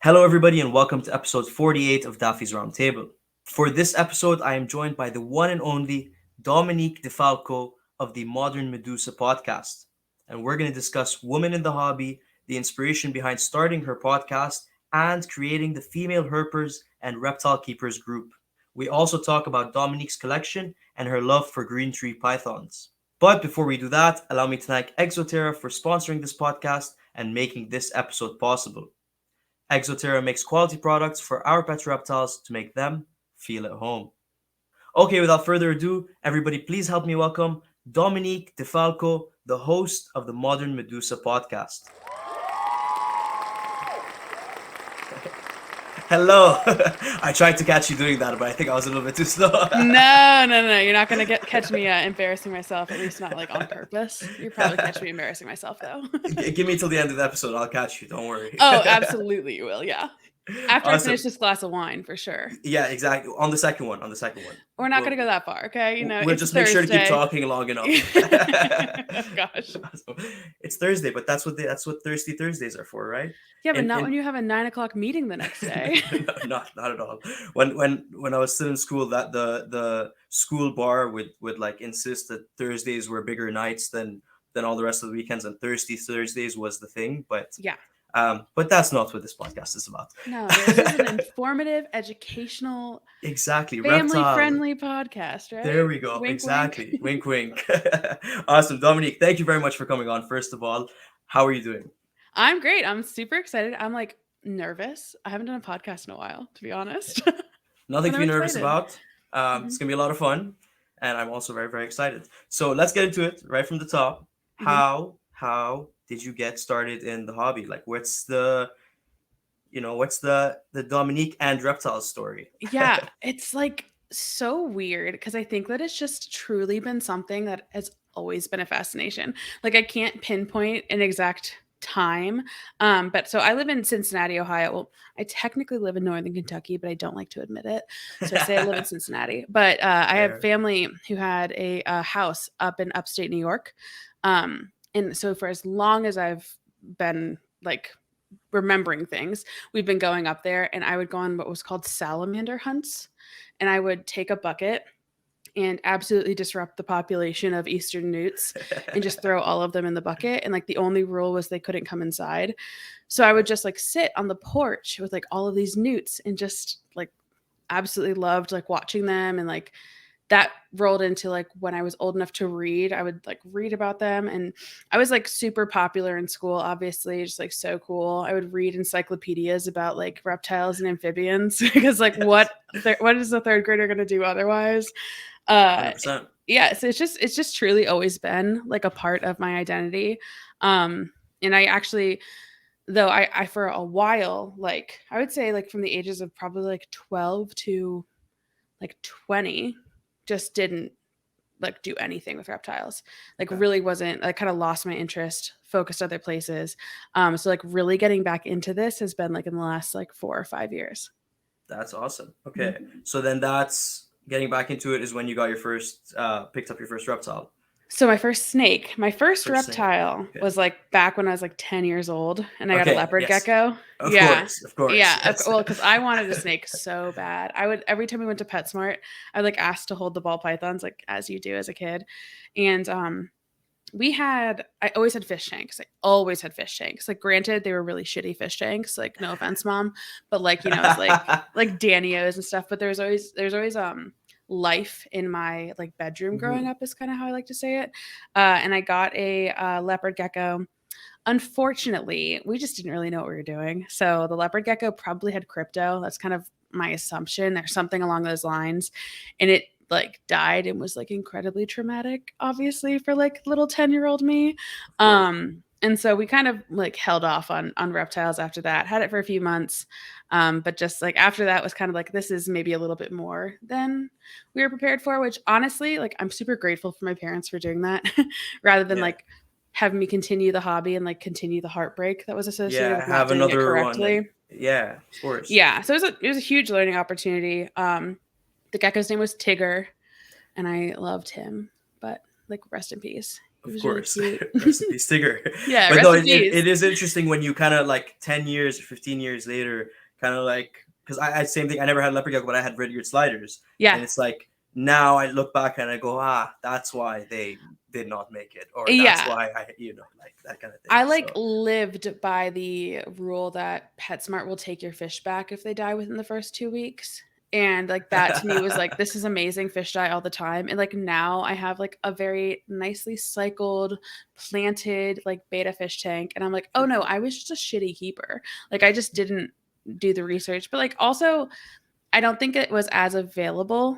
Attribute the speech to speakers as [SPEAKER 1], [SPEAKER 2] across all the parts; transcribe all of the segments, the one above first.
[SPEAKER 1] Hello, everybody, and welcome to episode 48 of Daffy's Roundtable. For this episode, I am joined by the one and only Dominique DiFalco of the Modern Medusa podcast. And we're going to discuss women in the hobby, the inspiration behind starting her podcast, and creating the female herpers and reptile keepers group. We also talk about Dominique's collection and her love for green tree pythons. But before we do that, allow me to thank Exoterra for sponsoring this podcast and making this episode possible. Exoterra makes quality products for our pet reptiles to make them feel at home. Okay, without further ado, everybody please help me welcome Dominique DiFalco, the host of the Modern Medusa podcast. Hello. I tried to catch you doing that, but I think I was a little bit too slow.
[SPEAKER 2] No. You're not gonna catch me embarrassing myself. At least not like on purpose. You probably catch me embarrassing myself though.
[SPEAKER 1] Give me till the end of the episode. I'll catch you. Don't worry.
[SPEAKER 2] Oh, absolutely, you will. Yeah. After I
[SPEAKER 1] Awesome.
[SPEAKER 2] finish this glass of wine, for sure.
[SPEAKER 1] Yeah, exactly. On the second one. On the second one.
[SPEAKER 2] We're not
[SPEAKER 1] We'll,
[SPEAKER 2] gonna go that far, okay?
[SPEAKER 1] we'll
[SPEAKER 2] It's
[SPEAKER 1] just make sure to keep
[SPEAKER 2] Thursday.
[SPEAKER 1] talking long enough.
[SPEAKER 2] Oh gosh.
[SPEAKER 1] It's Thursday, but that's what Thirsty Thursdays are for, right?
[SPEAKER 2] Yeah, but not
[SPEAKER 1] In
[SPEAKER 2] when you have a 9 o'clock meeting the next day.
[SPEAKER 1] no, not at all. When I was still in school, that the school bar would like insist that Thursdays were bigger nights than all the rest of the weekends, and Thirsty Thursdays was the thing.
[SPEAKER 2] Yeah.
[SPEAKER 1] But that's not what this podcast is about.
[SPEAKER 2] No, this is an informative, educational,
[SPEAKER 1] Exactly, reptile.
[SPEAKER 2] family-friendly podcast, right?
[SPEAKER 1] There we go.
[SPEAKER 2] Wink,
[SPEAKER 1] Exactly. Wink, wink. Awesome, Dominique. Thank you very much for coming on. First of all, how are you doing?
[SPEAKER 2] I'm great. I'm super excited. I'm like nervous. I haven't done a podcast in a while, to be honest.
[SPEAKER 1] Nothing
[SPEAKER 2] But
[SPEAKER 1] to
[SPEAKER 2] I'm
[SPEAKER 1] be nervous
[SPEAKER 2] excited.
[SPEAKER 1] about.
[SPEAKER 2] Mhm.
[SPEAKER 1] It's gonna be a lot of fun, and I'm also very excited. So let's get into it right from the top.
[SPEAKER 2] Mhm.
[SPEAKER 1] How did you get started in the hobby? Like, what's the Dominique and reptiles story?
[SPEAKER 2] Yeah, it's like so weird because I think that it's just truly been something that has always been a fascination. Like I can't pinpoint an exact time. But so I live in Cincinnati, Ohio. Well, I technically live in Northern Kentucky, but I don't like to admit it. So I say I live in Cincinnati. But I have
[SPEAKER 1] Fair.
[SPEAKER 2] family who had a house up in upstate New York. And so for as long as I've been like remembering things, we've been going up there, and I would go on what was called salamander hunts, and I would take a bucket and absolutely disrupt the population of eastern newts and just throw all of them in the bucket, and like the only rule was they couldn't come inside. So I would just like sit on the porch with like all of these newts and just like absolutely loved like watching them. And like that rolled into like when I was old enough to read, I would like read about them. And I was like super popular in school, obviously, just like so cool. I would read encyclopedias about like reptiles and amphibians because like
[SPEAKER 1] Yes.
[SPEAKER 2] what is a third grader going to do otherwise? Uh
[SPEAKER 1] 100%.
[SPEAKER 2] yeah, so it's just truly always been like a part of my identity. And I actually, though I for a while, like I would say like from the ages of probably like 12 to like 20, just didn't like do anything with reptiles. Like
[SPEAKER 1] Okay.
[SPEAKER 2] really wasn't, I kind of lost my interest, focused other places. So like really getting back into this has been like in the last like 4 or 5 years.
[SPEAKER 1] That's awesome. Okay.
[SPEAKER 2] Mhm.
[SPEAKER 1] So then that's getting back into it is when you got your first picked up your first reptile.
[SPEAKER 2] So my first
[SPEAKER 1] First snake.
[SPEAKER 2] reptile
[SPEAKER 1] Okay.
[SPEAKER 2] was like back when I was like 10 years old, and I got a
[SPEAKER 1] Okay.
[SPEAKER 2] leopard
[SPEAKER 1] Yes.
[SPEAKER 2] gecko.
[SPEAKER 1] Of
[SPEAKER 2] Yeah.
[SPEAKER 1] course. Of course.
[SPEAKER 2] Yeah.
[SPEAKER 1] Yes.
[SPEAKER 2] Well, because I wanted a snake so bad. I would, every time we went to PetSmart, I would like ask to hold the ball pythons, like as you do as a kid. And I always had fish tanks. I always had fish tanks. Like granted, they were really shitty fish tanks. Like no offense, mom, but like, it's like Danios and stuff. But there's always life in my like bedroom growing
[SPEAKER 1] Mhm.
[SPEAKER 2] up is kind of how I like to say it. And I got a leopard gecko. Unfortunately, we just didn't really know what we were doing. So the leopard gecko probably had crypto. That's kind of my assumption, or something along those lines. And it like died and was like incredibly traumatic, obviously, for like little 10-year-old me.
[SPEAKER 1] Of course.
[SPEAKER 2] And so we kind of like held off on reptiles after that. Had it for a few months. But just like after that was kind of like, this is maybe a little bit more than we were prepared for, which honestly, like I'm super grateful for my parents for doing that rather than
[SPEAKER 1] Yeah.
[SPEAKER 2] like having me continue the hobby and like continue the heartbreak that was associated
[SPEAKER 1] Yeah.
[SPEAKER 2] with not
[SPEAKER 1] Have
[SPEAKER 2] doing it
[SPEAKER 1] another one. And
[SPEAKER 2] correctly.
[SPEAKER 1] yeah. Of course.
[SPEAKER 2] Yeah. So it was a huge learning opportunity. The gecko's name was Tigger, and I loved him, but like rest in peace. It
[SPEAKER 1] Of
[SPEAKER 2] was really
[SPEAKER 1] course.
[SPEAKER 2] cute.
[SPEAKER 1] Recipe sticker.
[SPEAKER 2] Yeah,
[SPEAKER 1] But no,
[SPEAKER 2] recipes.
[SPEAKER 1] it is interesting when you kind of like 10 years or 15 years later, kind of like, because I same thing, I never had leopard gecko, but I had red eared sliders.
[SPEAKER 2] Yeah.
[SPEAKER 1] And it's like, now I look back and I go, that's why they did not make it. Or that's
[SPEAKER 2] Yeah.
[SPEAKER 1] why like that kind of thing.
[SPEAKER 2] I like
[SPEAKER 1] So,
[SPEAKER 2] lived by the rule that PetSmart will take your fish back if they die within the first 2 weeks. And like that to me was like, this is amazing. Fish die all the time. And like now I have like a very nicely cycled, planted like beta fish tank. And I'm like, oh no, I was just a shitty keeper. Like I just didn't do the research. But like also I don't think it was as available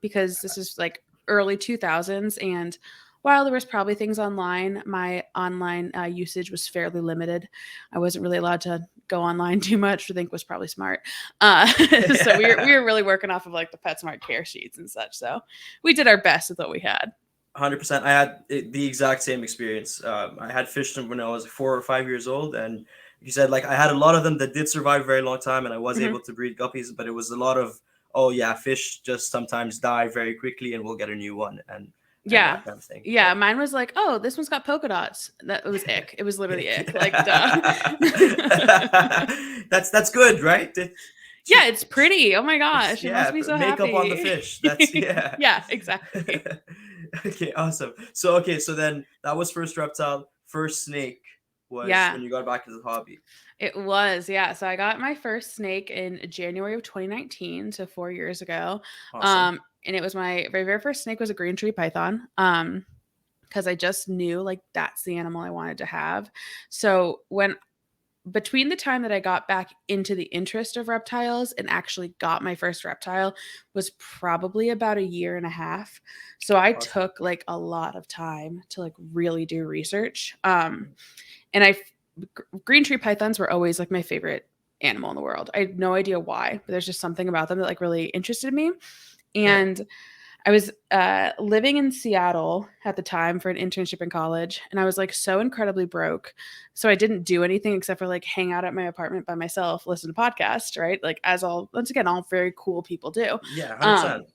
[SPEAKER 2] because this is like early 2000s. And while there was probably things online, my online usage was fairly limited. I wasn't really allowed to go online too much, which I think was probably smart. So we were really working off of like the PetSmart care sheets and such. So we did our best with what we had.
[SPEAKER 1] 100%. I had the exact same experience. I had fished them when I was 4 or 5 years old, and you said like I had a lot of them that did survive a very long time, and I was
[SPEAKER 2] Mhm.
[SPEAKER 1] able to breed guppies. But it was a lot of, oh yeah, fish just sometimes die very quickly, and we'll get a new one, and
[SPEAKER 2] Yeah.
[SPEAKER 1] that kind of thing.
[SPEAKER 2] Yeah, mine was like, "Oh, this one's got polka dots." That it was ick. It was literally ick. Like, duh.
[SPEAKER 1] That's good, right?
[SPEAKER 2] Yeah, it's pretty. Oh my
[SPEAKER 1] It's
[SPEAKER 2] gosh, it must be so
[SPEAKER 1] makeup on the
[SPEAKER 2] happy.
[SPEAKER 1] fish. That's yeah.
[SPEAKER 2] Yeah, exactly.
[SPEAKER 1] Okay, awesome. So then that was first reptile. First snake was
[SPEAKER 2] Yeah,
[SPEAKER 1] when you got back to the hobby.
[SPEAKER 2] it was. Yeah, so I got my first snake in January of 2019, so 4 years ago.
[SPEAKER 1] Awesome.
[SPEAKER 2] And it was my very first snake was a green tree python. Because I just knew like that's the animal I wanted to have. So when between the time that I got back into the interest of reptiles and actually got my first reptile was probably about a year and a half. So I
[SPEAKER 1] Awesome.
[SPEAKER 2] took like a lot of time to like really do research. And green tree pythons were always like my favorite animal in the world. I had no idea why, but there's just something about them that like really interested me.
[SPEAKER 1] Yeah.
[SPEAKER 2] And I was living in Seattle at the time for an internship in college, and I was like so incredibly broke. So I didn't do anything except for like hang out at my apartment by myself, listen to podcasts, right? Like as all once again, all very cool people do.
[SPEAKER 1] Yeah,
[SPEAKER 2] Um,
[SPEAKER 1] 100%.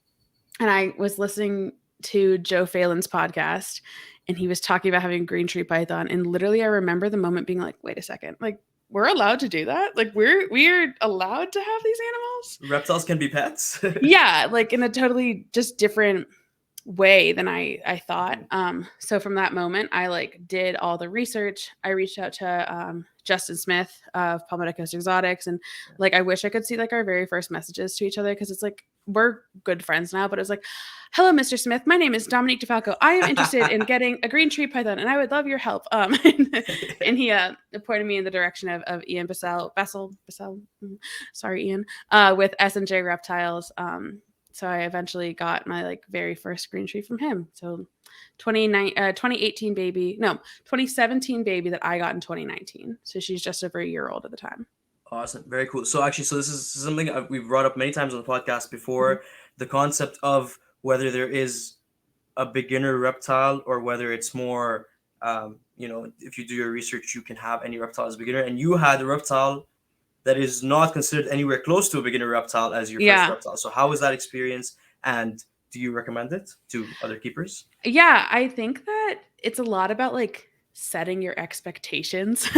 [SPEAKER 2] and I was listening to Joe Phelan's podcast, and he was talking about having a green tree python. And literally, I remember the moment being like, "Wait a second, like we're allowed to do that? Like we're allowed to have these animals?"
[SPEAKER 1] Reptiles can be pets.
[SPEAKER 2] Yeah, like in a totally just different way than I thought.
[SPEAKER 1] Mhm.
[SPEAKER 2] So from that moment, I like did all the research. I reached out to Justin Smith of Palmetto Coast Exotics, and like I wish I could see like our very first messages to each other because it's like we're good friends now. But it was like, "Hello, Mr. Smith. My name is Dominique DiFalco. I am interested in getting a green tree python, and I would love your help." And he pointed me in the direction of Ian Bassel. Sorry, Ian. With S&J Reptiles. So I eventually got my like very first green tree from him. So 2018 baby, no, 2017 baby that I got in 2019. So she's just over a year old at the time.
[SPEAKER 1] Awesome. Very cool. So actually, so this is something we've brought up many times on the podcast
[SPEAKER 2] Mhm.
[SPEAKER 1] before, the concept of whether there is a beginner reptile or whether it's more, if you do your research, you can have any reptile as a beginner. And you had a reptile that is not considered anywhere close to a beginner reptile as your first
[SPEAKER 2] Yeah.
[SPEAKER 1] reptile. So how was that experience? And do you recommend it to other keepers?
[SPEAKER 2] Yeah. I think that it's a lot about like setting your expectations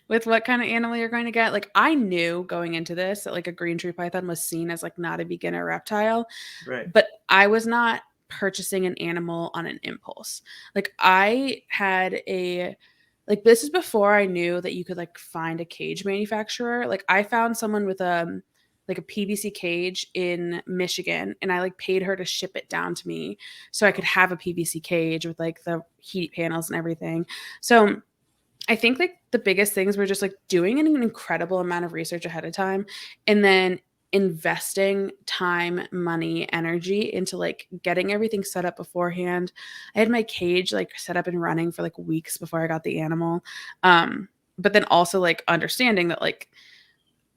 [SPEAKER 2] with what kind of animal you're going to get. Like I knew going into this that like a green tree python was seen as like not a beginner reptile,
[SPEAKER 1] Right.
[SPEAKER 2] but I was not purchasing an animal on an impulse. Like I had a like this is before I knew that you could like find a cage manufacturer. Like I found someone with like a PVC cage in Michigan and I like paid her to ship it down to me so I could have a PVC cage with like the heat panels and everything. So I think like the biggest things were just like doing an incredible amount of research ahead of time and then investing time, money, energy into like getting everything set up beforehand. I had my cage like set up and running for like weeks before I got the animal. But then also like understanding that like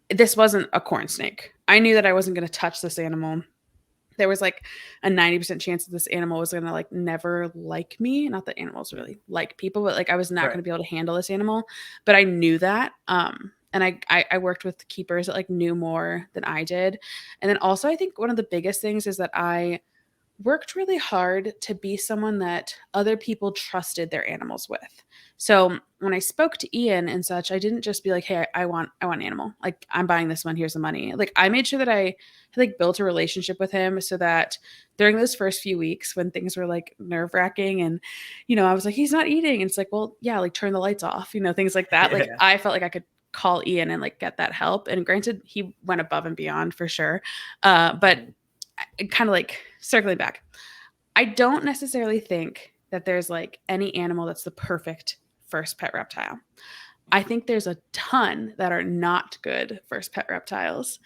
[SPEAKER 2] this wasn't a corn snake. I knew that I wasn't going to touch this animal. There was like a 90% chance that this animal was going to like never like me. Not that animals really like people, but like I was not
[SPEAKER 1] Right.
[SPEAKER 2] going to be able to handle this animal. But I knew that. And I worked with keepers that like knew more than I did. And then also I think one of the biggest things is that I worked really hard to be someone that other people trusted their animals with. So when I spoke to Ian and such, I didn't just be like, "Hey, I want an animal. Like, I'm buying this one. Here's the money." Like, I made sure that I had like built a relationship with him so that during those first few weeks when things were like nerve wracking and, I was like, "He's not eating," and it's like, "Well, yeah, like turn the lights off," things like that. Like,
[SPEAKER 1] Yeah.
[SPEAKER 2] I felt like I could call Ian and like get that help. And granted, he went above and beyond for sure. But kind of like circling back, I don't necessarily think that there's like any animal that's the perfect first pet reptile. I think there's a ton that are not good first pet reptiles,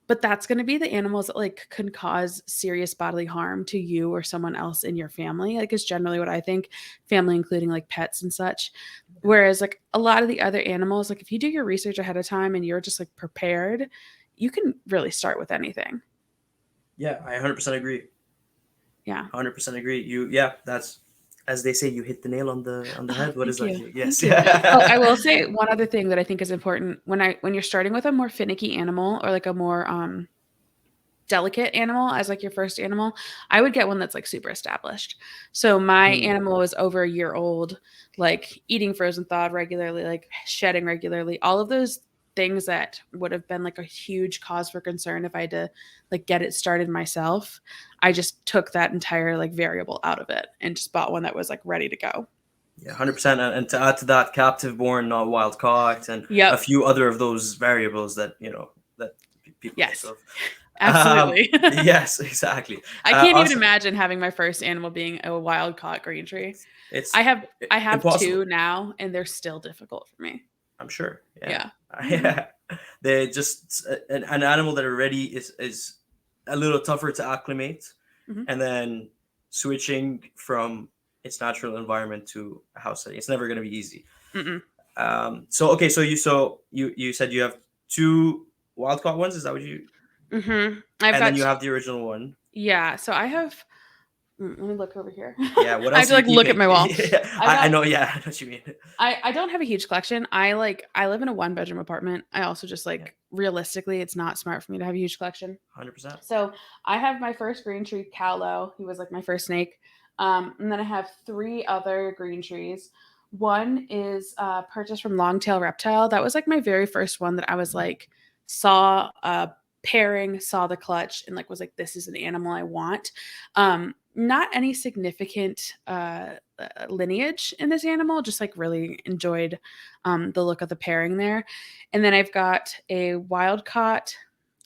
[SPEAKER 2] but that's going to be the animals that like can cause serious bodily harm to you or someone else in your family. Like, is generally what I think, family including like pets and such. Whereas like a lot of the other animals, like if you do your research ahead of time and you're just like prepared, you can really start with anything.
[SPEAKER 1] Yeah, I 100% agree.
[SPEAKER 2] Yeah.
[SPEAKER 1] 100% agree. Yeah, that's, as they say, you hit the nail on the head. What is
[SPEAKER 2] Thank
[SPEAKER 1] that?
[SPEAKER 2] you.
[SPEAKER 1] Yes.
[SPEAKER 2] Thank you. Oh, I will say one other thing that I think is important when you're starting with a more finicky animal or like a more delicate animal as like your first animal, I would get one that's like super established. So my animal was over a year old, like eating frozen thawed regularly, like shedding regularly, all of those things that would have been like a huge cause for concern if I had to like get it started myself. I just took that entire like variable out of it and just bought one that was like ready to go.
[SPEAKER 1] Yeah, 100%. And to add to that, captive born, not wild caught, and a
[SPEAKER 2] Yep.
[SPEAKER 1] few other of those variables that that people think
[SPEAKER 2] Yes.
[SPEAKER 1] of.
[SPEAKER 2] Absolutely.
[SPEAKER 1] Yes, exactly.
[SPEAKER 2] I can't even
[SPEAKER 1] Also,
[SPEAKER 2] imagine having my first animal being a wild caught green tree.
[SPEAKER 1] it's
[SPEAKER 2] I have
[SPEAKER 1] impossible.
[SPEAKER 2] two now, and they're still difficult for me.
[SPEAKER 1] I'm sure. Yeah.
[SPEAKER 2] Yeah.
[SPEAKER 1] Yeah. They just an animal that already is a little tougher to acclimate,
[SPEAKER 2] Mhm.
[SPEAKER 1] and then switching from its natural environment to a house setting. It's never going to be easy.
[SPEAKER 2] Mm-mm.
[SPEAKER 1] So okay, so you said you have two wild caught ones. Is that what you?
[SPEAKER 2] Mhm. I've
[SPEAKER 1] And then
[SPEAKER 2] got
[SPEAKER 1] you have the original one.
[SPEAKER 2] yeah. So I have. Let me look over here.
[SPEAKER 1] Yeah. What
[SPEAKER 2] I have
[SPEAKER 1] else
[SPEAKER 2] to
[SPEAKER 1] are you
[SPEAKER 2] like look at
[SPEAKER 1] keeping?
[SPEAKER 2] my wall.
[SPEAKER 1] Yeah,
[SPEAKER 2] I've
[SPEAKER 1] I
[SPEAKER 2] got.
[SPEAKER 1] know. Yeah, I know what you mean.
[SPEAKER 2] I don't have a huge collection. I live in a 1-bedroom apartment. I also just
[SPEAKER 1] Yeah,
[SPEAKER 2] like realistically, it's not smart for me to have a huge collection.
[SPEAKER 1] 100%.
[SPEAKER 2] So I have my first green tree, Calo. He was like my first snake. And then I have 3 other green trees. One is purchased from Longtail Reptile. That was like my very first one that I was like, saw a pairing, saw the clutch, and like was like, this is an animal I want. Not any significant lineage in this animal, just like really enjoyed the look of the pairing there. And then I've got a wild caught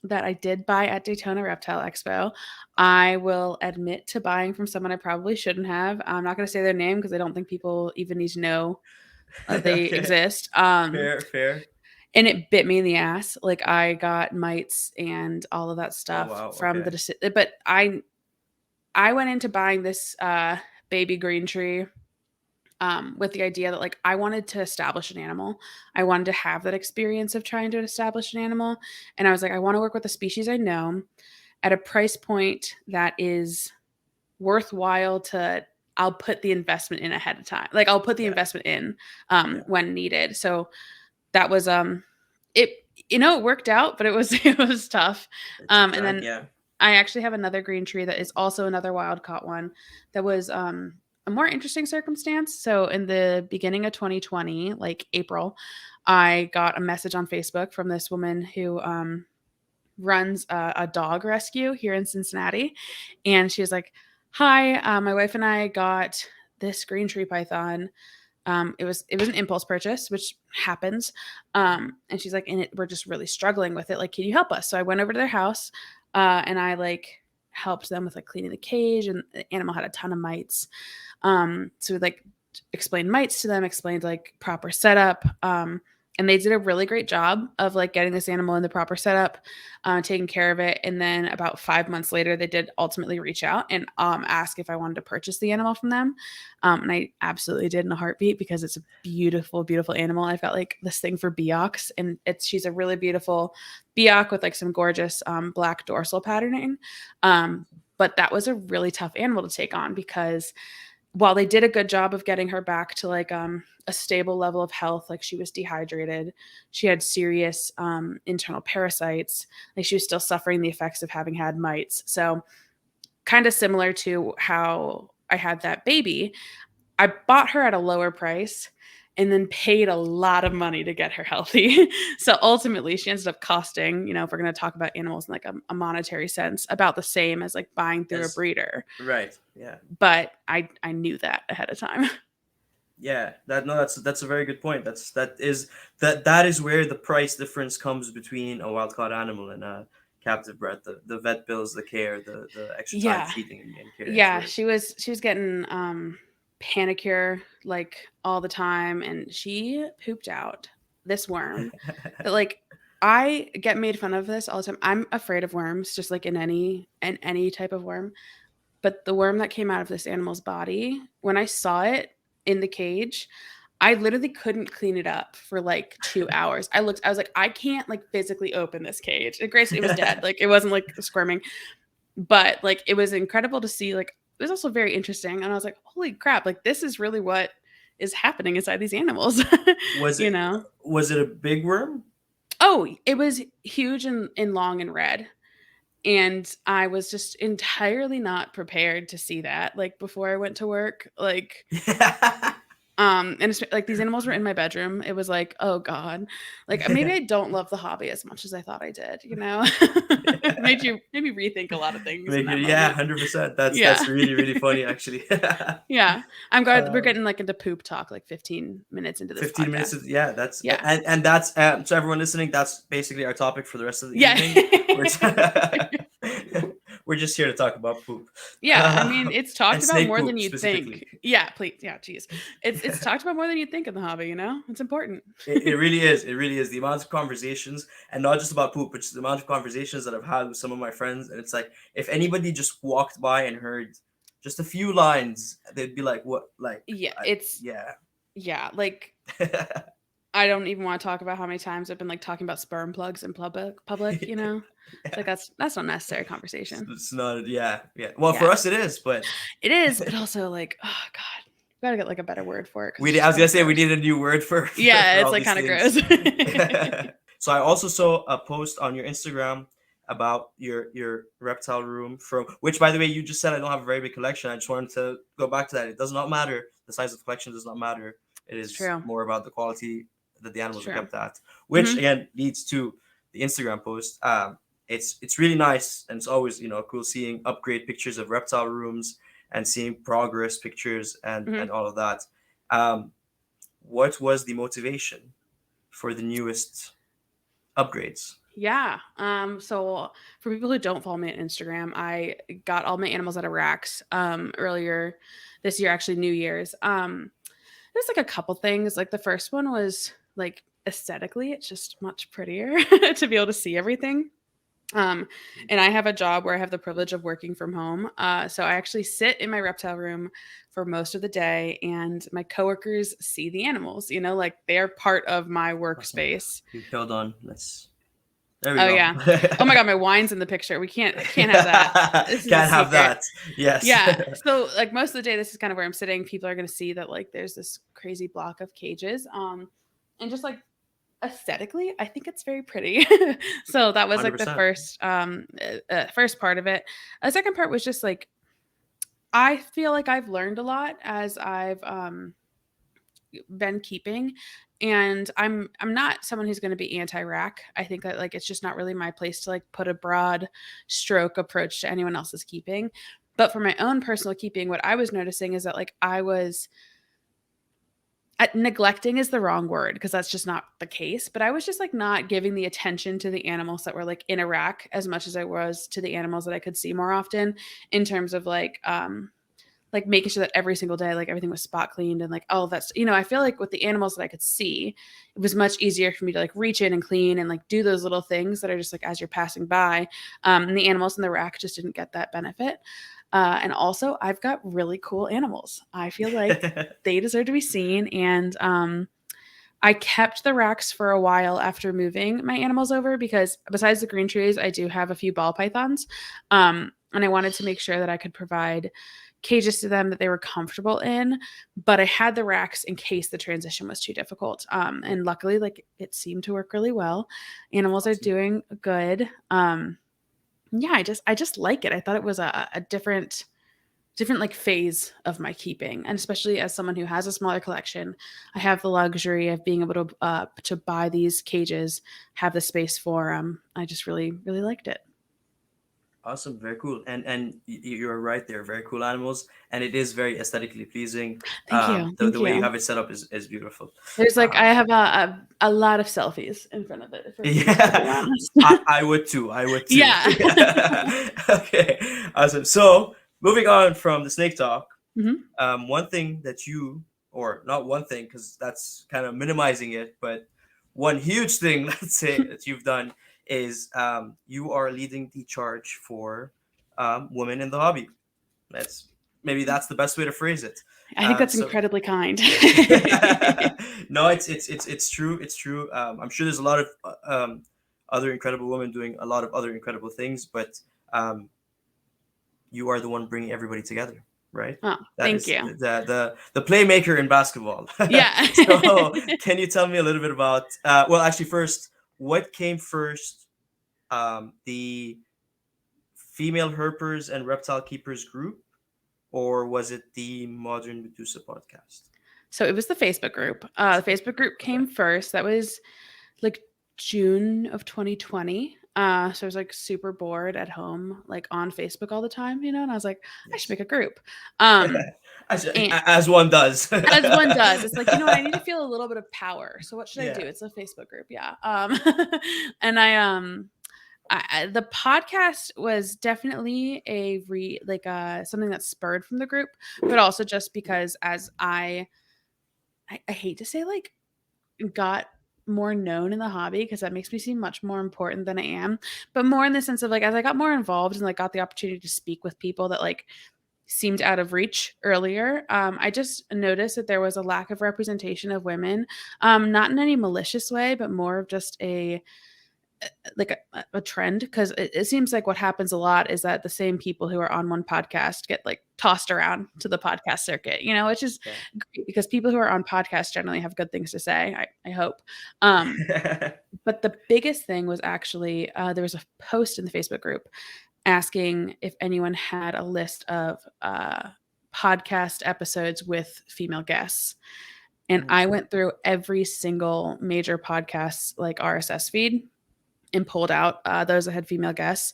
[SPEAKER 2] that I did buy at Daytona Reptile Expo. I will admit to buying from someone I probably shouldn't have. I'm not going to say their name because I don't think people even need to know they
[SPEAKER 1] Okay.
[SPEAKER 2] exist.
[SPEAKER 1] Fair.
[SPEAKER 2] And it bit me in the ass. Like I got mites and all of that
[SPEAKER 1] Oh
[SPEAKER 2] stuff
[SPEAKER 1] wow.
[SPEAKER 2] from
[SPEAKER 1] Okay.
[SPEAKER 2] the. But I went into buying this baby green tree with the idea that like I wanted to establish an animal. I wanted to have that experience of trying to establish an animal. And I was like, I want to work with a species I know at a price point that is worthwhile to I'll put the investment in ahead of time. Like I'll put the
[SPEAKER 1] Yeah.
[SPEAKER 2] investment in
[SPEAKER 1] Yeah.
[SPEAKER 2] when needed. So that was it it worked out, but it was it was tough.
[SPEAKER 1] It took
[SPEAKER 2] And
[SPEAKER 1] time.
[SPEAKER 2] then
[SPEAKER 1] Yeah.
[SPEAKER 2] I actually have another green tree that is also another wild caught one that was a more interesting circumstance. So in the beginning of 2020, like April, I got a message on Facebook from this woman who runs a dog rescue here in Cincinnati, and she was like, "Hi, my wife and I got this green tree python. It was an impulse purchase, which happens. And she's like, and we're just really struggling with it. Like, can you help us?" So I went over to their house, and I like helped them with like cleaning the cage, and the animal had a ton of mites. So we like explained mites to them, explained like proper setup. And they did a really great job of like getting this animal in the proper setup, taking care of it. And then about 5 months later, they did ultimately reach out and ask if I wanted to purchase the animal from them. And I absolutely did in a heartbeat because it's a beautiful, beautiful animal. I've got like this thing for Beox, and she's a really beautiful Beox with like some gorgeous black dorsal patterning. But that was a really tough animal to take on because while they did a good job of getting her back to like a stable level of health, like she was dehydrated, she had serious internal parasites, like she was still suffering the effects of having had mites. So kind of similar to how I had that baby. I bought her at a lower price and then paid a lot of money to get her healthy. So ultimately she ended up costing, if we're going to talk about animals in like a monetary sense, about the same as like buying through a
[SPEAKER 1] As
[SPEAKER 2] breeder.
[SPEAKER 1] right, yeah,
[SPEAKER 2] But I knew that ahead of time.
[SPEAKER 1] yeah. That's a very good point. That is where the price difference comes between a wild caught animal and a captive bred. The vet bills, the care, the extra time
[SPEAKER 2] Yeah.
[SPEAKER 1] feeding and caring
[SPEAKER 2] Yeah,
[SPEAKER 1] for it.
[SPEAKER 2] she was getting panicure like all the time, and she pooped out this worm that like I get made fun of this all the time. I'm afraid of worms, just like in any type of worm. But the worm that came out of this animal's body, when I saw it in the cage, I literally couldn't clean it up for like 2 hours. I was like, I can't like physically open this cage. And granted, it was dead. Like it wasn't like squirming, but like it was incredible to see. Like it was also very interesting. And I was like, holy crap, like this is really what is happening inside these animals.
[SPEAKER 1] Was
[SPEAKER 2] you
[SPEAKER 1] it
[SPEAKER 2] know?
[SPEAKER 1] was it a big worm?
[SPEAKER 2] Oh, it was huge and long and red. And I was just entirely not prepared to see that like before I went to work. Like and it's like these animals were in my bedroom. It was like, oh God. Like maybe I don't love the hobby as much as I thought I did, made me rethink a lot of things in
[SPEAKER 1] Make
[SPEAKER 2] that
[SPEAKER 1] it, yeah,
[SPEAKER 2] moment.
[SPEAKER 1] 100%. That's
[SPEAKER 2] Yeah.
[SPEAKER 1] really really funny actually.
[SPEAKER 2] Yeah. I'm glad we're
[SPEAKER 1] um,
[SPEAKER 2] getting like into poop talk like 15 minutes into this
[SPEAKER 1] 15 minutes
[SPEAKER 2] podcast.
[SPEAKER 1] of, yeah, that's
[SPEAKER 2] Yeah.
[SPEAKER 1] and that's to everyone listening, that's basically our topic for the rest of the
[SPEAKER 2] Yeah.
[SPEAKER 1] evening. We're we're just here to talk about poop.
[SPEAKER 2] Yeah, I mean, it's talked
[SPEAKER 1] And
[SPEAKER 2] about
[SPEAKER 1] snake
[SPEAKER 2] more than
[SPEAKER 1] poop
[SPEAKER 2] you'd
[SPEAKER 1] specifically.
[SPEAKER 2] think. Yeah, please. Yeah, geez. It's talked about more than you'd think in the hobby, It's important.
[SPEAKER 1] It really is. It really is. The amount of conversations, and not just about poop, but just the amount of conversations that I've had with some of my friends. And it's like, if anybody just walked by and heard just a few lines, they'd be like, what? Like,
[SPEAKER 2] Yeah,
[SPEAKER 1] yeah.
[SPEAKER 2] yeah, like I don't even want to talk about how many times I've been like talking about sperm plugs in public. It's
[SPEAKER 1] Yeah.
[SPEAKER 2] like that's not necessary conversation.
[SPEAKER 1] It's not, yeah, yeah. Well, for
[SPEAKER 2] Yeah.
[SPEAKER 1] us, it is, but
[SPEAKER 2] It is, but also like, oh God, we gotta get like a better word for it because it's
[SPEAKER 1] I
[SPEAKER 2] just
[SPEAKER 1] was
[SPEAKER 2] kind
[SPEAKER 1] gonna
[SPEAKER 2] of
[SPEAKER 1] say we
[SPEAKER 2] gross.
[SPEAKER 1] need a new word for
[SPEAKER 2] Yeah,
[SPEAKER 1] for
[SPEAKER 2] it's
[SPEAKER 1] all
[SPEAKER 2] like
[SPEAKER 1] these
[SPEAKER 2] kind of
[SPEAKER 1] things.
[SPEAKER 2] gross.
[SPEAKER 1] So I also saw a post on your Instagram about your reptile room, from which, by the way, you just said I don't have a very big collection. I just wanted to go back to that. It does not matter. The size of the collection does not matter. It
[SPEAKER 2] It's
[SPEAKER 1] is
[SPEAKER 2] true.
[SPEAKER 1] more about the quality that the
[SPEAKER 2] It's
[SPEAKER 1] animals are
[SPEAKER 2] true.
[SPEAKER 1] kept at, which
[SPEAKER 2] Hmm.
[SPEAKER 1] again leads to the Instagram post. It's really nice, and it's always cool seeing upgrade pictures of reptile rooms and seeing progress pictures and
[SPEAKER 2] Hmm.
[SPEAKER 1] all of that. Um, what was the motivation for the newest upgrades?
[SPEAKER 2] Yeah. So for people who don't follow me on Instagram, I got all my animals out of racks earlier this year, actually New Year's. There's like a couple things. Like the first one was like aesthetically, it's just much prettier to be able to see everything. Um, and I have a job where I have the privilege of working from home. So I actually sit in my reptile room for most of the day, and my coworkers see the animals, like they're part of my workspace.
[SPEAKER 1] Hold on. There we
[SPEAKER 2] Oh
[SPEAKER 1] go.
[SPEAKER 2] yeah. Oh my god, my wine's in the picture. We can't have that. This is a
[SPEAKER 1] Can't have
[SPEAKER 2] secret.
[SPEAKER 1] that. Yes.
[SPEAKER 2] Yeah. So like most of the day, this is kind of where I'm sitting. People are gonna see that like there's this crazy block of cages. And just like aesthetically, I think it's very pretty. So that was like the
[SPEAKER 1] 100%.
[SPEAKER 2] first part of it. The second part was just like I feel like I've learned a lot as I've been keeping, and I'm not someone who's going to be anti-rack. I think that like it's just not really my place to like put a broad stroke approach to anyone else's keeping. But for my own personal keeping, what I was noticing is that like I was neglecting is the wrong word because that's just not the case, but I was just like not giving the attention to the animals that were like in a rack as much as I was to the animals that I could see more often, in terms of like making sure that every single day like everything was spot cleaned, and like oh that's I feel like with the animals that I could see, it was much easier for me to like reach in and clean and like do those little things that are just like as you're passing by. And the animals in the rack just didn't get that benefit. And also I've got really cool animals. I feel like they deserve to be seen. And I kept the racks for a while after moving my animals over because besides the green trees, I do have a few ball pythons. And I wanted to make sure that I could provide cages to them that they were comfortable in, but I had the racks in case the transition was too difficult. And luckily, like it seemed to work really well. Animals are
[SPEAKER 1] Awesome.
[SPEAKER 2] doing good. Yeah, I just like it. I thought it was a different like phase of my keeping, and especially as someone who has a smaller collection, I have the luxury of being able to buy these cages, have the space for them. I just really liked it.
[SPEAKER 1] Awesome, very cool. You're right, they're very cool animals, and it is very aesthetically pleasing.
[SPEAKER 2] Thank you,
[SPEAKER 1] The
[SPEAKER 2] thank
[SPEAKER 1] way you
[SPEAKER 2] you.
[SPEAKER 1] have it set up is beautiful.
[SPEAKER 2] There's like
[SPEAKER 1] Um,
[SPEAKER 2] I have a lot of selfies in front of it, if I'm being totally
[SPEAKER 1] yeah,
[SPEAKER 2] honest.
[SPEAKER 1] I would too. I would too.
[SPEAKER 2] Yeah.
[SPEAKER 1] Okay, awesome. So moving on from the snake talk,
[SPEAKER 2] Hmm.
[SPEAKER 1] one thing that you, or not one thing, because that's kind of minimizing it, but one huge thing, let's say, that you've done is you are leading the charge for women in the hobby. That's maybe that's the best way to phrase it.
[SPEAKER 2] I think that's
[SPEAKER 1] So
[SPEAKER 2] incredibly kind.
[SPEAKER 1] no, it's true. It's true. I'm sure there's a lot of other incredible women doing a lot of other incredible things, but um, you are the one bringing everybody together, right?
[SPEAKER 2] Oh,
[SPEAKER 1] That
[SPEAKER 2] thank
[SPEAKER 1] is
[SPEAKER 2] you.
[SPEAKER 1] the playmaker in basketball.
[SPEAKER 2] Yeah.
[SPEAKER 1] So, can you tell me a little bit about? Well, actually, first, what came first? The female herpers and reptile keepers group, or was it the Modern Medusa podcast?
[SPEAKER 2] So it was the Facebook group. The Facebook group
[SPEAKER 1] Okay.
[SPEAKER 2] came first. That was like June of 2020. So I was like super bored at home, like on Facebook all the time, and I was like, I should
[SPEAKER 1] Yes.
[SPEAKER 2] make a group. Um, and
[SPEAKER 1] As one does.
[SPEAKER 2] as one does, it's like, what, I need to feel a little bit of power. So what should I do?
[SPEAKER 1] Yeah.
[SPEAKER 2] It's a Facebook group, yeah. And the podcast was definitely something that spurred from the group, but also just because as I hate to say like got more known in the hobby because that makes me seem much more important than I am, but more in the sense of like as I got more involved and like got the opportunity to speak with people that like seemed out of reach earlier, I just noticed that there was a lack of representation of women, not in any malicious way, but more of just a trend, because it seems like what happens a lot is that the same people who are on one podcast get like tossed around to the podcast circuit, which is
[SPEAKER 1] Yeah.
[SPEAKER 2] great because people who are on podcasts generally have good things to say, I hope. um, but the biggest thing was actually there was a post in the Facebook group asking if anyone had a list of podcast episodes with female guests, and
[SPEAKER 1] Mhm.
[SPEAKER 2] I went through every single major podcast like RSS feed and pulled out those that had female guests.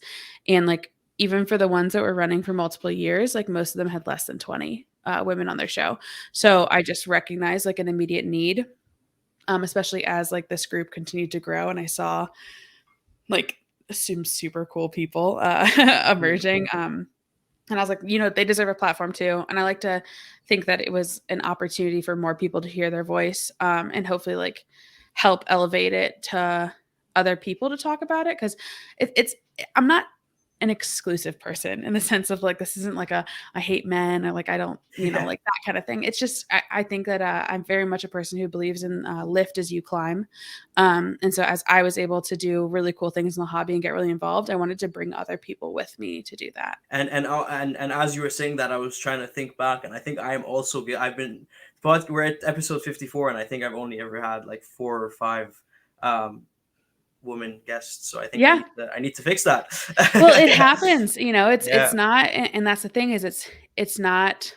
[SPEAKER 2] And like, even for the ones that were running for multiple years, like most of them had less than 20 women on their show. So I just recognized like an immediate need, especially as like this group continued to grow. And I saw like some super cool people
[SPEAKER 1] Mhm.
[SPEAKER 2] emerging. And I was like, they deserve a platform too. And I like to think that it was an opportunity for more people to hear their voice, and hopefully like help elevate it to other people to talk about it. Cause I'm not an exclusive person in the sense of like, this isn't like I hate men or like, I don't,
[SPEAKER 1] Yeah.
[SPEAKER 2] like that kind of thing. It's just, I think that I'm very much a person who believes in lift as you climb. And so as I was able to do really cool things in the hobby and get really involved, I wanted to bring other people with me to do that.
[SPEAKER 1] And as you were saying that, I was trying to think back, and I think I am also good. But we're at episode 54, and I think I've only ever had like 4 or 5 um, woman guests. So I think
[SPEAKER 2] Yeah.
[SPEAKER 1] I need to fix that.
[SPEAKER 2] Well, it happens, it's
[SPEAKER 1] Yeah.
[SPEAKER 2] not, and that's the thing is it's not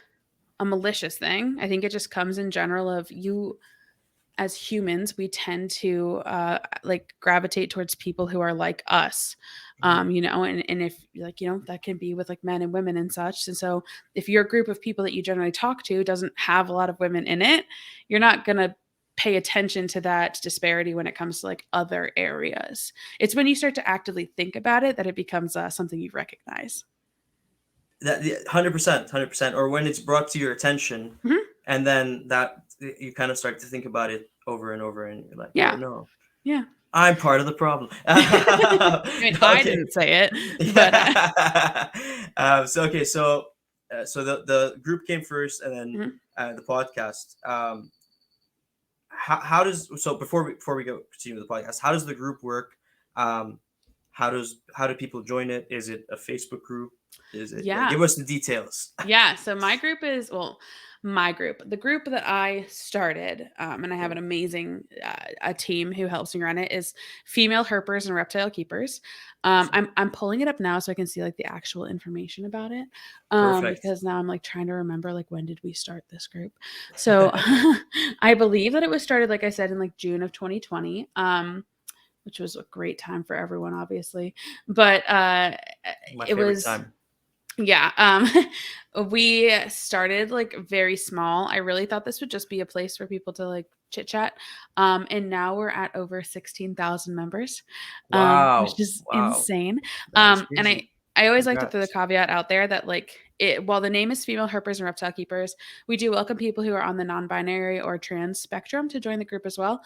[SPEAKER 2] a malicious thing. I think it just comes in general of you as humans, we tend to like gravitate towards people who are like us.
[SPEAKER 1] Mhm.
[SPEAKER 2] And if like, that can be with like men and women and such. And so if your group of people that you generally talk to doesn't have a lot of women in it, you're not going to pay attention to that disparity when it comes to like other areas. It's when you start to actively think about it that it becomes something you recognize.
[SPEAKER 1] That 100%, 100%. Or when it's brought to your attention,
[SPEAKER 2] Mhm.
[SPEAKER 1] and then that you kind of start to think about it over and over, and you're like, oh
[SPEAKER 2] Yeah.
[SPEAKER 1] no,
[SPEAKER 2] Yeah.
[SPEAKER 1] I'm part of the problem.
[SPEAKER 2] I mean, I
[SPEAKER 1] Okay.
[SPEAKER 2] didn't say it, but
[SPEAKER 1] Yeah. So the group came first, and then
[SPEAKER 2] mhm.
[SPEAKER 1] the podcast. How does, so before we go continue with the podcast? How does the group work? Um, How do people join it? Is it a Facebook group? Is it, yeah,
[SPEAKER 2] Yeah.
[SPEAKER 1] give us the details.
[SPEAKER 2] Yeah, so my group is, well, my group, the group that I started, and I have
[SPEAKER 1] Yeah,
[SPEAKER 2] an amazing a team who helps me run it, is female herpers and reptile keepers.
[SPEAKER 1] awesome.
[SPEAKER 2] I'm pulling it up now so I can see like the actual information about it,
[SPEAKER 1] Perfect.
[SPEAKER 2] because now I'm like trying to remember like when did we start this group. So I believe that it was started, like I said, in like June of 2020. Which was a great time for everyone, obviously, but
[SPEAKER 1] My
[SPEAKER 2] it
[SPEAKER 1] favorite
[SPEAKER 2] was,
[SPEAKER 1] time.
[SPEAKER 2] yeah. We started like very small. I really thought this would just be a place for people to like chit chat. And now we're at over 16,000 members, which
[SPEAKER 1] Wow.
[SPEAKER 2] is
[SPEAKER 1] Wow.
[SPEAKER 2] insane.
[SPEAKER 1] That is
[SPEAKER 2] And
[SPEAKER 1] crazy.
[SPEAKER 2] I always like to throw the
[SPEAKER 1] Congrats.
[SPEAKER 2] caveat out there that like it, while the name is female herpers and reptile keepers, we do welcome people who are on the non-binary or trans spectrum to join the group as well.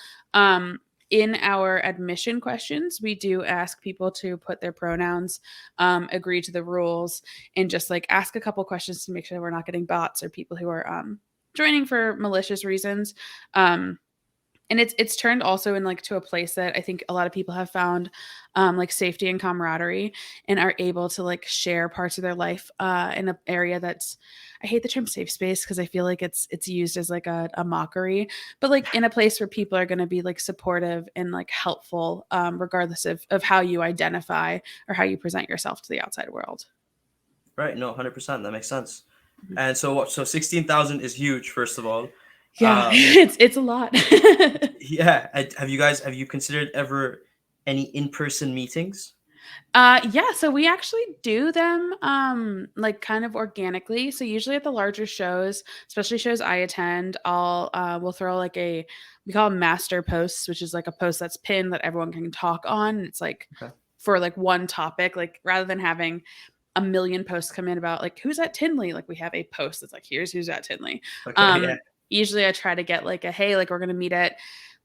[SPEAKER 2] In our admission questions, we do ask people to put their pronouns, agree to the rules, and just like ask a couple questions to make sure we're not getting bots or people who are joining for malicious reasons. Um, and it's turned also in like to a place that I think a lot of people have found like safety and camaraderie, and are able to like share parts of their life in an area that's, I hate the term safe space because I feel like it's used as like a mockery, but like in a place where people are going to be like supportive and like helpful, regardless of how you identify or how you present yourself to the outside world.
[SPEAKER 1] Right. No, 100%. That makes sense.
[SPEAKER 2] Mhm.
[SPEAKER 1] And so what? So 16,000 is huge, first of all.
[SPEAKER 2] Yeah,
[SPEAKER 1] Um,
[SPEAKER 2] it's a lot.
[SPEAKER 1] yeah. Have you considered ever any in-person meetings?
[SPEAKER 2] Yeah, so we actually do them like kind of organically. So usually at the larger shows, especially shows I attend, I'll we'll throw like a, we call them master posts, which is like a post that's pinned that everyone can talk on. And it's like
[SPEAKER 1] Okay.
[SPEAKER 2] for like one topic, like rather than having a million posts come in about like who's at Tinley, like we have a post that's like here's who's at Tinley.
[SPEAKER 1] Okay. Yeah.
[SPEAKER 2] Usually I try to get like a, hey, like we're gonna meet at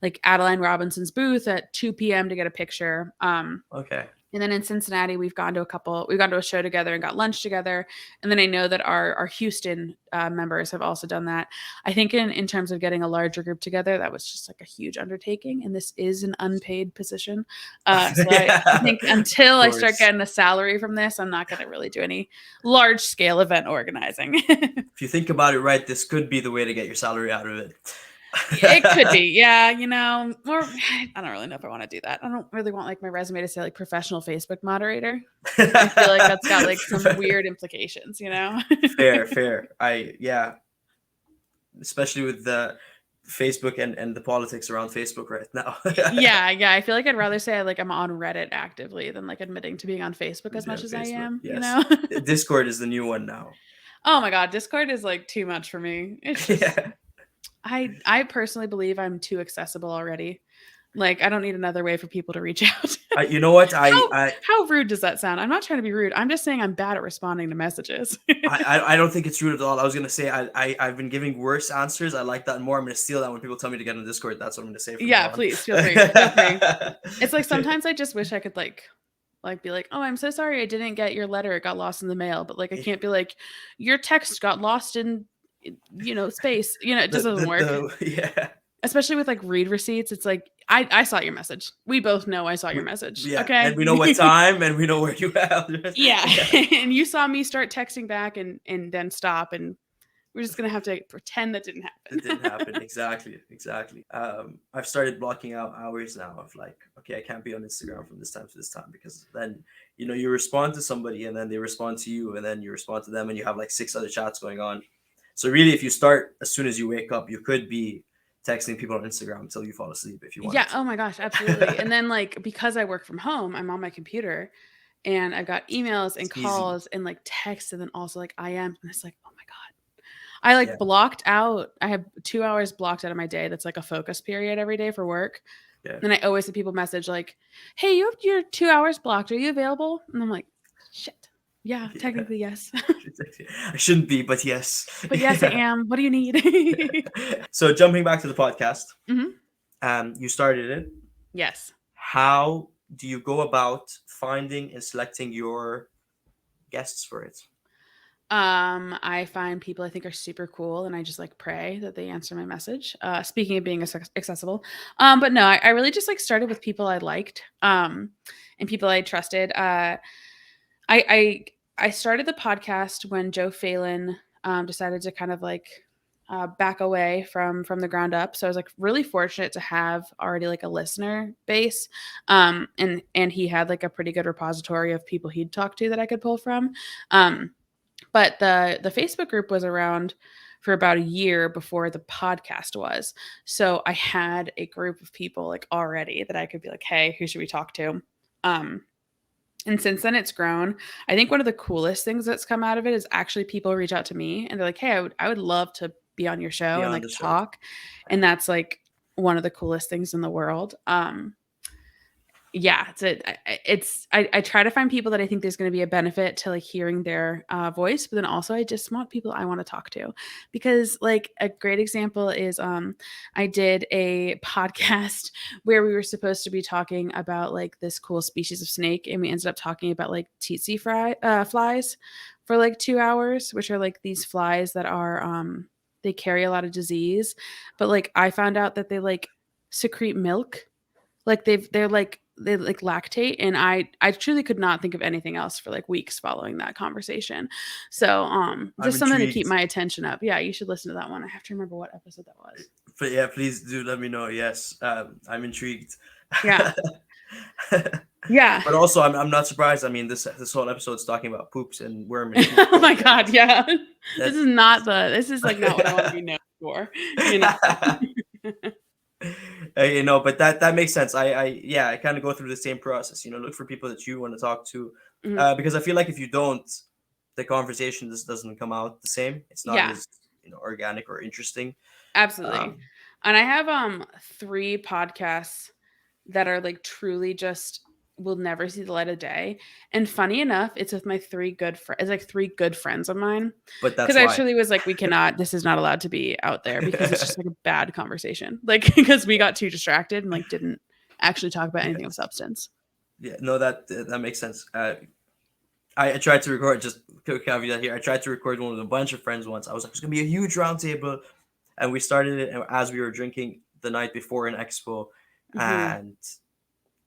[SPEAKER 2] like Adeline Robinson's booth at 2 p.m. to get a picture.
[SPEAKER 1] Okay.
[SPEAKER 2] And then in Cincinnati, we've gone to a show together and got lunch together. And then I know that our Houston members have also done that. I think in terms of getting a larger group together, that was just like a huge undertaking. And this is an unpaid position. So I
[SPEAKER 1] Yeah.
[SPEAKER 2] think
[SPEAKER 1] Of
[SPEAKER 2] until I start
[SPEAKER 1] course.
[SPEAKER 2] getting a salary from this, I'm not going to really do any large scale event organizing.
[SPEAKER 1] If you think about it, right, this could be the way to get your salary out of it.
[SPEAKER 2] It could be, yeah, or I don't really know if I want to do that. I don't really want like my resume to say like professional Facebook moderator. I feel like that's got like some weird implications.
[SPEAKER 1] Fair, fair. Yeah, especially with the Facebook and the politics around Facebook right now.
[SPEAKER 2] Yeah, yeah. I feel like I'd rather say like I'm on Reddit actively than like admitting to being on Facebook as
[SPEAKER 1] Yeah,
[SPEAKER 2] much as I
[SPEAKER 1] Facebook.
[SPEAKER 2] am, you
[SPEAKER 1] Yes.
[SPEAKER 2] know?
[SPEAKER 1] Discord is the new one now.
[SPEAKER 2] Oh my God, Discord is like too much for me. It's just
[SPEAKER 1] Yeah.
[SPEAKER 2] I personally believe I'm too accessible already. Like I don't need another way for people to reach out.
[SPEAKER 1] You know what?
[SPEAKER 2] How rude does that sound? I'm not trying to be rude. I'm just saying I'm bad at responding to messages.
[SPEAKER 1] I don't think it's rude at all. I was gonna say I've been giving worse answers. I like that more. I'm gonna steal that when people tell me to get on Discord. That's what I'm gonna say from
[SPEAKER 2] Yeah,
[SPEAKER 1] now on.
[SPEAKER 2] please feel free. Feel free. It's like sometimes I just wish I could like be like, "Oh, I'm so sorry I didn't get your letter. It got lost in the mail." But like I can't be like, "Your text got lost in space." It just doesn't work.
[SPEAKER 1] Yeah.
[SPEAKER 2] Especially with like read receipts. It's like I saw your message. We both know I saw your
[SPEAKER 1] We,
[SPEAKER 2] message.
[SPEAKER 1] yeah, and
[SPEAKER 2] Okay?
[SPEAKER 1] we know what time and we know where you are.
[SPEAKER 2] Yeah.
[SPEAKER 1] Yeah,
[SPEAKER 2] And you saw me start texting back and then stop, and we're just going to have to pretend that didn't
[SPEAKER 1] it didn't
[SPEAKER 2] happen.
[SPEAKER 1] happen. Exactly, exactly. I've started blocking out hours now of like, okay, I can't be on Instagram from this time to this time because then you respond to somebody and then they respond to you and then you respond to them and you have like six other chats going on. So really, if you start as soon as you wake up, you could be texting people on Instagram until you fall asleep if you
[SPEAKER 2] Yeah,
[SPEAKER 1] wanted
[SPEAKER 2] oh
[SPEAKER 1] to.
[SPEAKER 2] my gosh, absolutely. And then like because I work from home, I'm on my computer and I've got emails and
[SPEAKER 1] It's easy.
[SPEAKER 2] calls and like texts and then also like IM, and it's like, "Oh my God." I
[SPEAKER 1] Yeah.
[SPEAKER 2] like blocked out. I have 2 hours blocked out of my day that's like a focus period every day for work.
[SPEAKER 1] Yeah.
[SPEAKER 2] And I always see people message like, "Hey, you have your 2 hours blocked. Are you available?" And I'm like, "Shit. Yeah,
[SPEAKER 1] Yeah.
[SPEAKER 2] technically yes."
[SPEAKER 1] I shouldn't be, but yes.
[SPEAKER 2] But yes, I
[SPEAKER 1] Yeah.
[SPEAKER 2] am. What do you need?
[SPEAKER 1] So jumping back to the podcast,
[SPEAKER 2] Mhm.
[SPEAKER 1] you started it.
[SPEAKER 2] Yes.
[SPEAKER 1] How do you go about finding and selecting your guests for it?
[SPEAKER 2] I find people I think are super cool, and I just like pray that they answer my message. Speaking of being accessible, but no, I really just like started with people I liked, and people I trusted. I I I started the podcast when Joe Phelan decided to kind of like back away from the ground up. So I was like really fortunate to have already like a listener base, and he had like a pretty good repository of people he'd talked to that I could pull from. But the Facebook group was around for about a year before the podcast was. So I had a group of people like already that I could be like, hey, who should we talk to? Um, and since then it's grown. I think one of the coolest things that's come out of it is actually people reach out to me and they're like, hey, I would love to be on your show and
[SPEAKER 1] beyond
[SPEAKER 2] like
[SPEAKER 1] the show?
[SPEAKER 2] talk. And that's like one of the coolest things in the world. Yeah, I try to find people that I think there's going to be a benefit to like hearing their voice, but then also I just want people I want to talk to, because like a great example is I did a podcast where we were supposed to be talking about like this cool species of snake, and we ended up talking about like flies for like 2 hours, which are like these flies that are they carry a lot of disease, but like I found out that they like secrete milk, like they like lactate, and I truly could not think of anything else for like weeks following that conversation. So
[SPEAKER 1] I'm
[SPEAKER 2] just something to keep
[SPEAKER 1] intrigued.
[SPEAKER 2] my attention up. Yeah, you should listen to that one. I have to remember what episode that was.
[SPEAKER 1] But yeah, please do let me know. Yes, I'm intrigued.
[SPEAKER 2] Yeah. Yeah.
[SPEAKER 1] But also, I'm not surprised. I mean, this whole episode's talking about poops and worm and poop.
[SPEAKER 2] Oh my god, yeah.
[SPEAKER 1] That,
[SPEAKER 2] This is like not what I want to be known for, you know.
[SPEAKER 1] you know, but that makes sense. Yeah, I kind of go through the same process. You know, look for people that you want to talk to,
[SPEAKER 2] Mhm.
[SPEAKER 1] because I feel like if you don't, the conversation just doesn't come out the same. It's not
[SPEAKER 2] Yeah,
[SPEAKER 1] as organic or interesting.
[SPEAKER 2] absolutely.
[SPEAKER 1] Um,
[SPEAKER 2] And I have 3 podcasts that are like truly just will never see the light of day. And funny enough, it's with my 3 good friends. It's like 3 good friends of mine.
[SPEAKER 1] but
[SPEAKER 2] Because
[SPEAKER 1] that's
[SPEAKER 2] I
[SPEAKER 1] why.
[SPEAKER 2] truly was like, we cannot, this is not allowed to be out there because it's just like a bad conversation. Like because we got too distracted and like didn't actually talk about anything of
[SPEAKER 1] Yes.
[SPEAKER 2] substance.
[SPEAKER 1] Yeah. No, that makes sense. I tried to record, just quick caveat here. I tried to record one with a bunch of friends once. I was like, it's gonna be a huge round table, and we started it as we were drinking the night before an expo,
[SPEAKER 2] Mhm.
[SPEAKER 1] and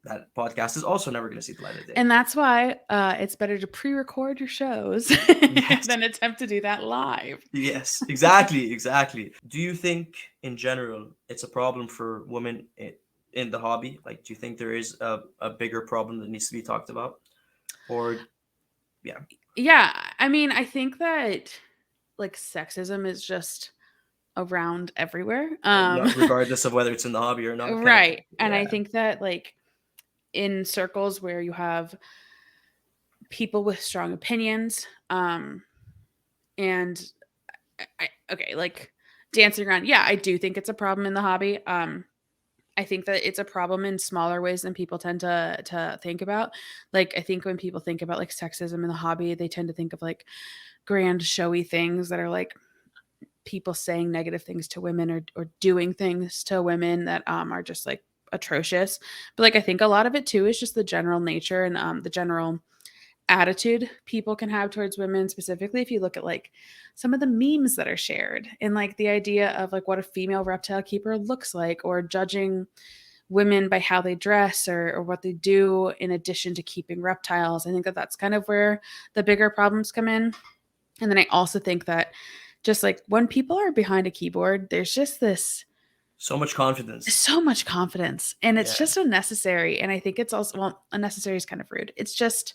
[SPEAKER 1] that podcast is also never gonna see the light of day.
[SPEAKER 2] And that's why it's better to pre-record your shows
[SPEAKER 1] Yes,
[SPEAKER 2] than attempt to do that live.
[SPEAKER 1] yes, exactly, exactly. Do you think, in general, it's a problem for women in the hobby? Like, do you think there is a bigger problem that needs to be talked about, or yeah,
[SPEAKER 2] Yeah, I mean, I think that like sexism is just around everywhere.
[SPEAKER 1] not regardless of whether it's in the hobby or not, kind of thing?
[SPEAKER 2] Right. And I
[SPEAKER 1] Yeah.
[SPEAKER 2] think that like in circles where you have people with strong opinions, and okay, like dancing around, yeah, I do think it's a problem in the hobby. I think that it's a problem in smaller ways than people tend to think about. Like I think when people think about like sexism in the hobby, they tend to think of like grand showy things that are like people saying negative things to women, or doing things to women that are just like atrocious. But like I think a lot of it too is just the general nature and the general attitude people can have towards women, specifically if you look at like some of the memes that are shared, and like the idea of like what a female reptile keeper looks like, or judging women by how they dress, or what they do in addition to keeping reptiles. I think that that's kind of where the bigger problems come in. And then I also think that just like when people are behind a keyboard, there's just this
[SPEAKER 1] So much confidence.
[SPEAKER 2] so much confidence, and it's
[SPEAKER 1] Yeah.
[SPEAKER 2] just unnecessary. And I think it's also, well, unnecessary is kind of rude. It's just,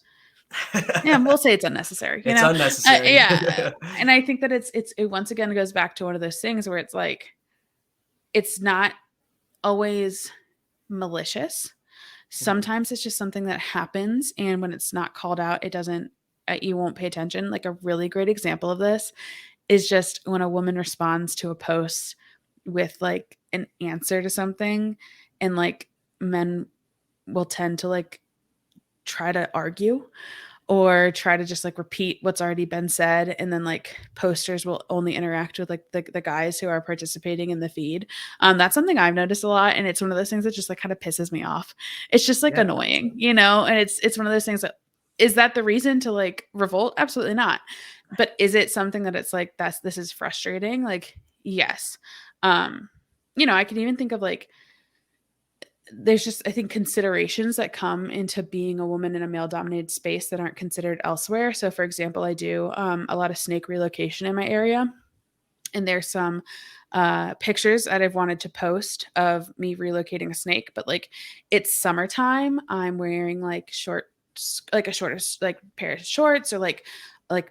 [SPEAKER 2] yeah, we'll say it's unnecessary,
[SPEAKER 1] It's unnecessary.
[SPEAKER 2] Yeah. And I think that it once again goes back to one of those things where it's like, it's not always malicious.
[SPEAKER 1] Mhm.
[SPEAKER 2] Sometimes it's just something that happens, and when it's not called out, it doesn't, you won't pay attention. Like a really great example of this is just when a woman responds to a post with like an answer to something, and like men will tend to like try to argue or try to just like repeat what's already been said, and then like posters will only interact with like the guys who are participating in the feed. That's something I've noticed a lot, and it's one of those things that just like kind of pisses me off. It's just like
[SPEAKER 1] Yeah,
[SPEAKER 2] annoying,
[SPEAKER 1] 100%.
[SPEAKER 2] you know. And it's one of those things that is that the reason to like revolt? Absolutely not. But is it something that it's like this is frustrating? Like, yes. Um, I can even think of like there's just I think considerations that come into being a woman in a male dominated space that aren't considered elsewhere. So for example, I do a lot of snake relocation in my area, and there's some pictures that I've wanted to post of me relocating a snake, but like it's summertime. I'm wearing like like a shorter like pair of shorts or like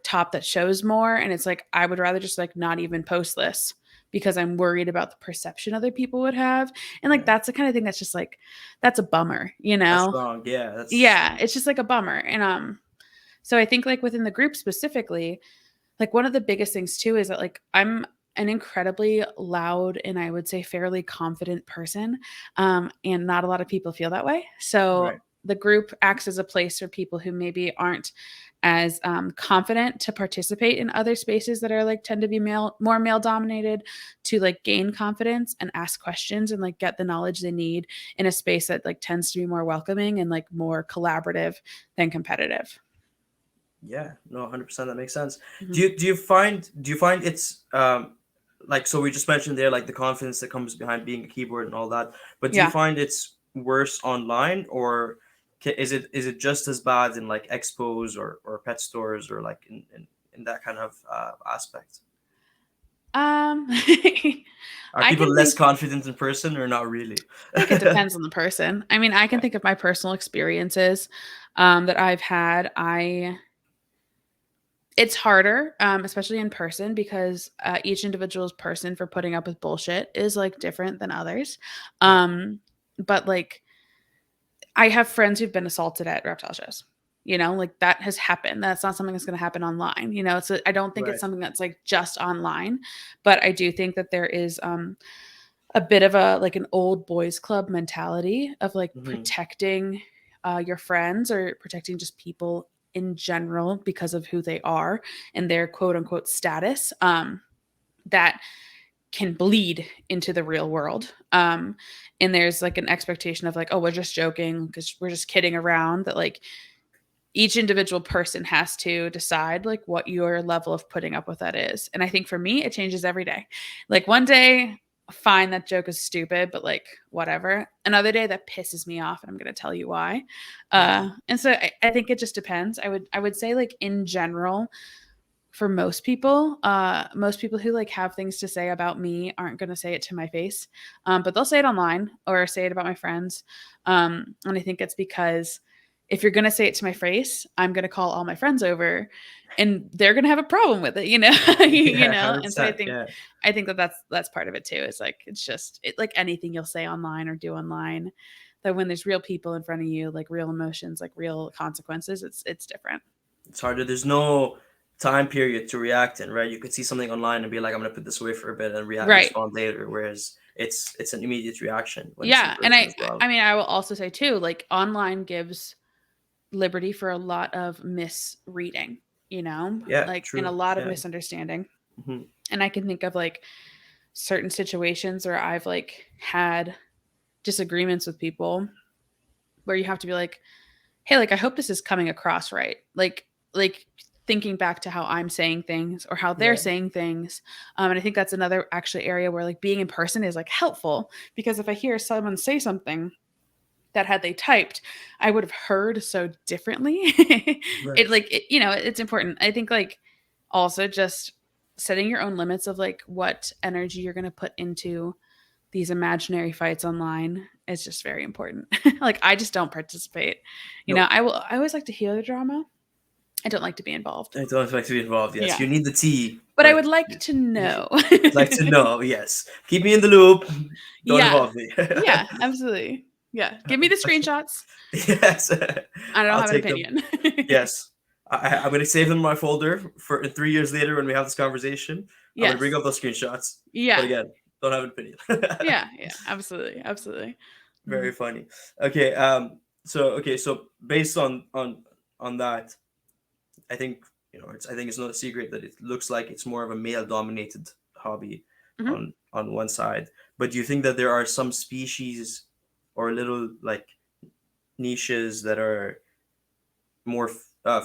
[SPEAKER 2] top that shows more, and it's like I would rather just like not even post this because I'm worried about the perception other people would have, and like
[SPEAKER 1] Yeah,
[SPEAKER 2] that's the kind of thing that's just like that's a bummer,
[SPEAKER 1] that's wrong. Yeah, that's
[SPEAKER 2] Yeah, it's just like a bummer, and so I think like within the group specifically, like one of the biggest things too is that like I'm an incredibly loud and I would say fairly confident person, and not a lot of people feel that way. So
[SPEAKER 1] right.
[SPEAKER 2] the group acts as a place for people who maybe aren't as confident to participate in other spaces that are like tend to be more male dominated, to like gain confidence and ask questions and like get the knowledge they need in a space that like tends to be more welcoming and like more collaborative than competitive.
[SPEAKER 1] Yeah, no, 100%, that makes sense.
[SPEAKER 2] Mhm.
[SPEAKER 1] Do you find it's like, so we just mentioned there like the confidence that comes behind being a keyboard and all that, but do you
[SPEAKER 2] Yeah.
[SPEAKER 1] find it's worse online, or is it just as bad in like expos or pet stores, or like in that kind of aspect? Are
[SPEAKER 2] I
[SPEAKER 1] people
[SPEAKER 2] can
[SPEAKER 1] less
[SPEAKER 2] think
[SPEAKER 1] confident in person or not really?
[SPEAKER 2] I think it depends on the person. I mean, I can think of my personal experiences that I've had. It's harder, especially in person, because each individual's person for putting up with bullshit is like different than others.
[SPEAKER 1] Yeah,
[SPEAKER 2] But like, I have friends who've been assaulted at reptile shows. Like that has happened. That's not something that's going to happen online. So I don't think it's
[SPEAKER 1] right.
[SPEAKER 2] something that's like just online, but I do think that there is a bit of a like an old boys club mentality of like
[SPEAKER 1] Hmm.
[SPEAKER 2] protecting your friends or protecting just people in general because of who they are and their quote unquote status, that can bleed into the real world. And there's like an expectation of like, oh, we're just joking because we're just kidding around, that like each individual person has to decide like what your level of putting up with that is. And I think for me, it changes every day. Like one day, fine, that joke is stupid, but like whatever. Another day that pisses me off, and I'm gonna tell you why.
[SPEAKER 1] Yeah.
[SPEAKER 2] And so I think it just depends. I would say like in general, for most people who like have things to say about me aren't going to say it to my face, but they'll say it online or say it about my friends. And I think it's because if you're going to say it to my face, I'm going to call all my friends over and they're going to have a problem with it,
[SPEAKER 1] Yeah,
[SPEAKER 2] And so i
[SPEAKER 1] 100%.
[SPEAKER 2] think
[SPEAKER 1] Yeah.
[SPEAKER 2] i think that that's part of it too. It's like it's just like anything you'll say online or do online, that when there's real people in front of you, like real emotions, like real consequences, it's different.
[SPEAKER 1] It's harder. There's no time period to react in, right? You could see something online and be like, I'm gonna put this away for a bit and
[SPEAKER 2] Right.
[SPEAKER 1] respond later. Whereas it's an immediate reaction when it's in
[SPEAKER 2] Yeah, and
[SPEAKER 1] person as well.
[SPEAKER 2] I mean, I will also say too, like online gives liberty for a lot of misreading,
[SPEAKER 1] Yeah,
[SPEAKER 2] like in a
[SPEAKER 1] true.
[SPEAKER 2] lot of
[SPEAKER 1] Yeah.
[SPEAKER 2] misunderstanding.
[SPEAKER 1] Hmm.
[SPEAKER 2] And I can think of like certain situations where I've like had disagreements with people where you have to be like, hey, like I hope this is coming across right. Like thinking back to how I'm saying things or how they're
[SPEAKER 1] Yeah.
[SPEAKER 2] saying things. And I think that's another actually area where like being in person is like helpful, because if I hear someone say something that had they typed, I would have heard so differently.
[SPEAKER 1] Right.
[SPEAKER 2] It's important. I think like also just setting your own limits of like what energy you're going to put into these imaginary fights online is just very important. Like I just don't participate.
[SPEAKER 1] No,
[SPEAKER 2] I always like to hear the drama. I don't like to be involved.
[SPEAKER 1] I don't like to be involved. Yes,
[SPEAKER 2] Yeah.
[SPEAKER 1] you need the tea,
[SPEAKER 2] But I
[SPEAKER 1] but
[SPEAKER 2] would like to know.
[SPEAKER 1] you'd like to know. Yes, keep me in the loop. Don't
[SPEAKER 2] Yeah.
[SPEAKER 1] involve me.
[SPEAKER 2] Yeah, absolutely. Yeah. Give me the screenshots.
[SPEAKER 1] Yes,
[SPEAKER 2] I don't
[SPEAKER 1] I'll
[SPEAKER 2] have an
[SPEAKER 1] take them.
[SPEAKER 2] opinion.
[SPEAKER 1] Yes, I'm gonna save them in my folder for 3 years later when we have this conversation. I'm gonna bring
[SPEAKER 2] Yes.
[SPEAKER 1] up those screenshots. But
[SPEAKER 2] Yeah.
[SPEAKER 1] again, don't have an opinion.
[SPEAKER 2] Yeah. Yeah. Absolutely. Absolutely.
[SPEAKER 1] Very
[SPEAKER 2] Mhm.
[SPEAKER 1] funny. Okay. So based on that, I think it's not a secret that it looks like it's more of a male dominated hobby
[SPEAKER 2] Mhm.
[SPEAKER 1] on one side. But do you think that there are some species or little like niches that are more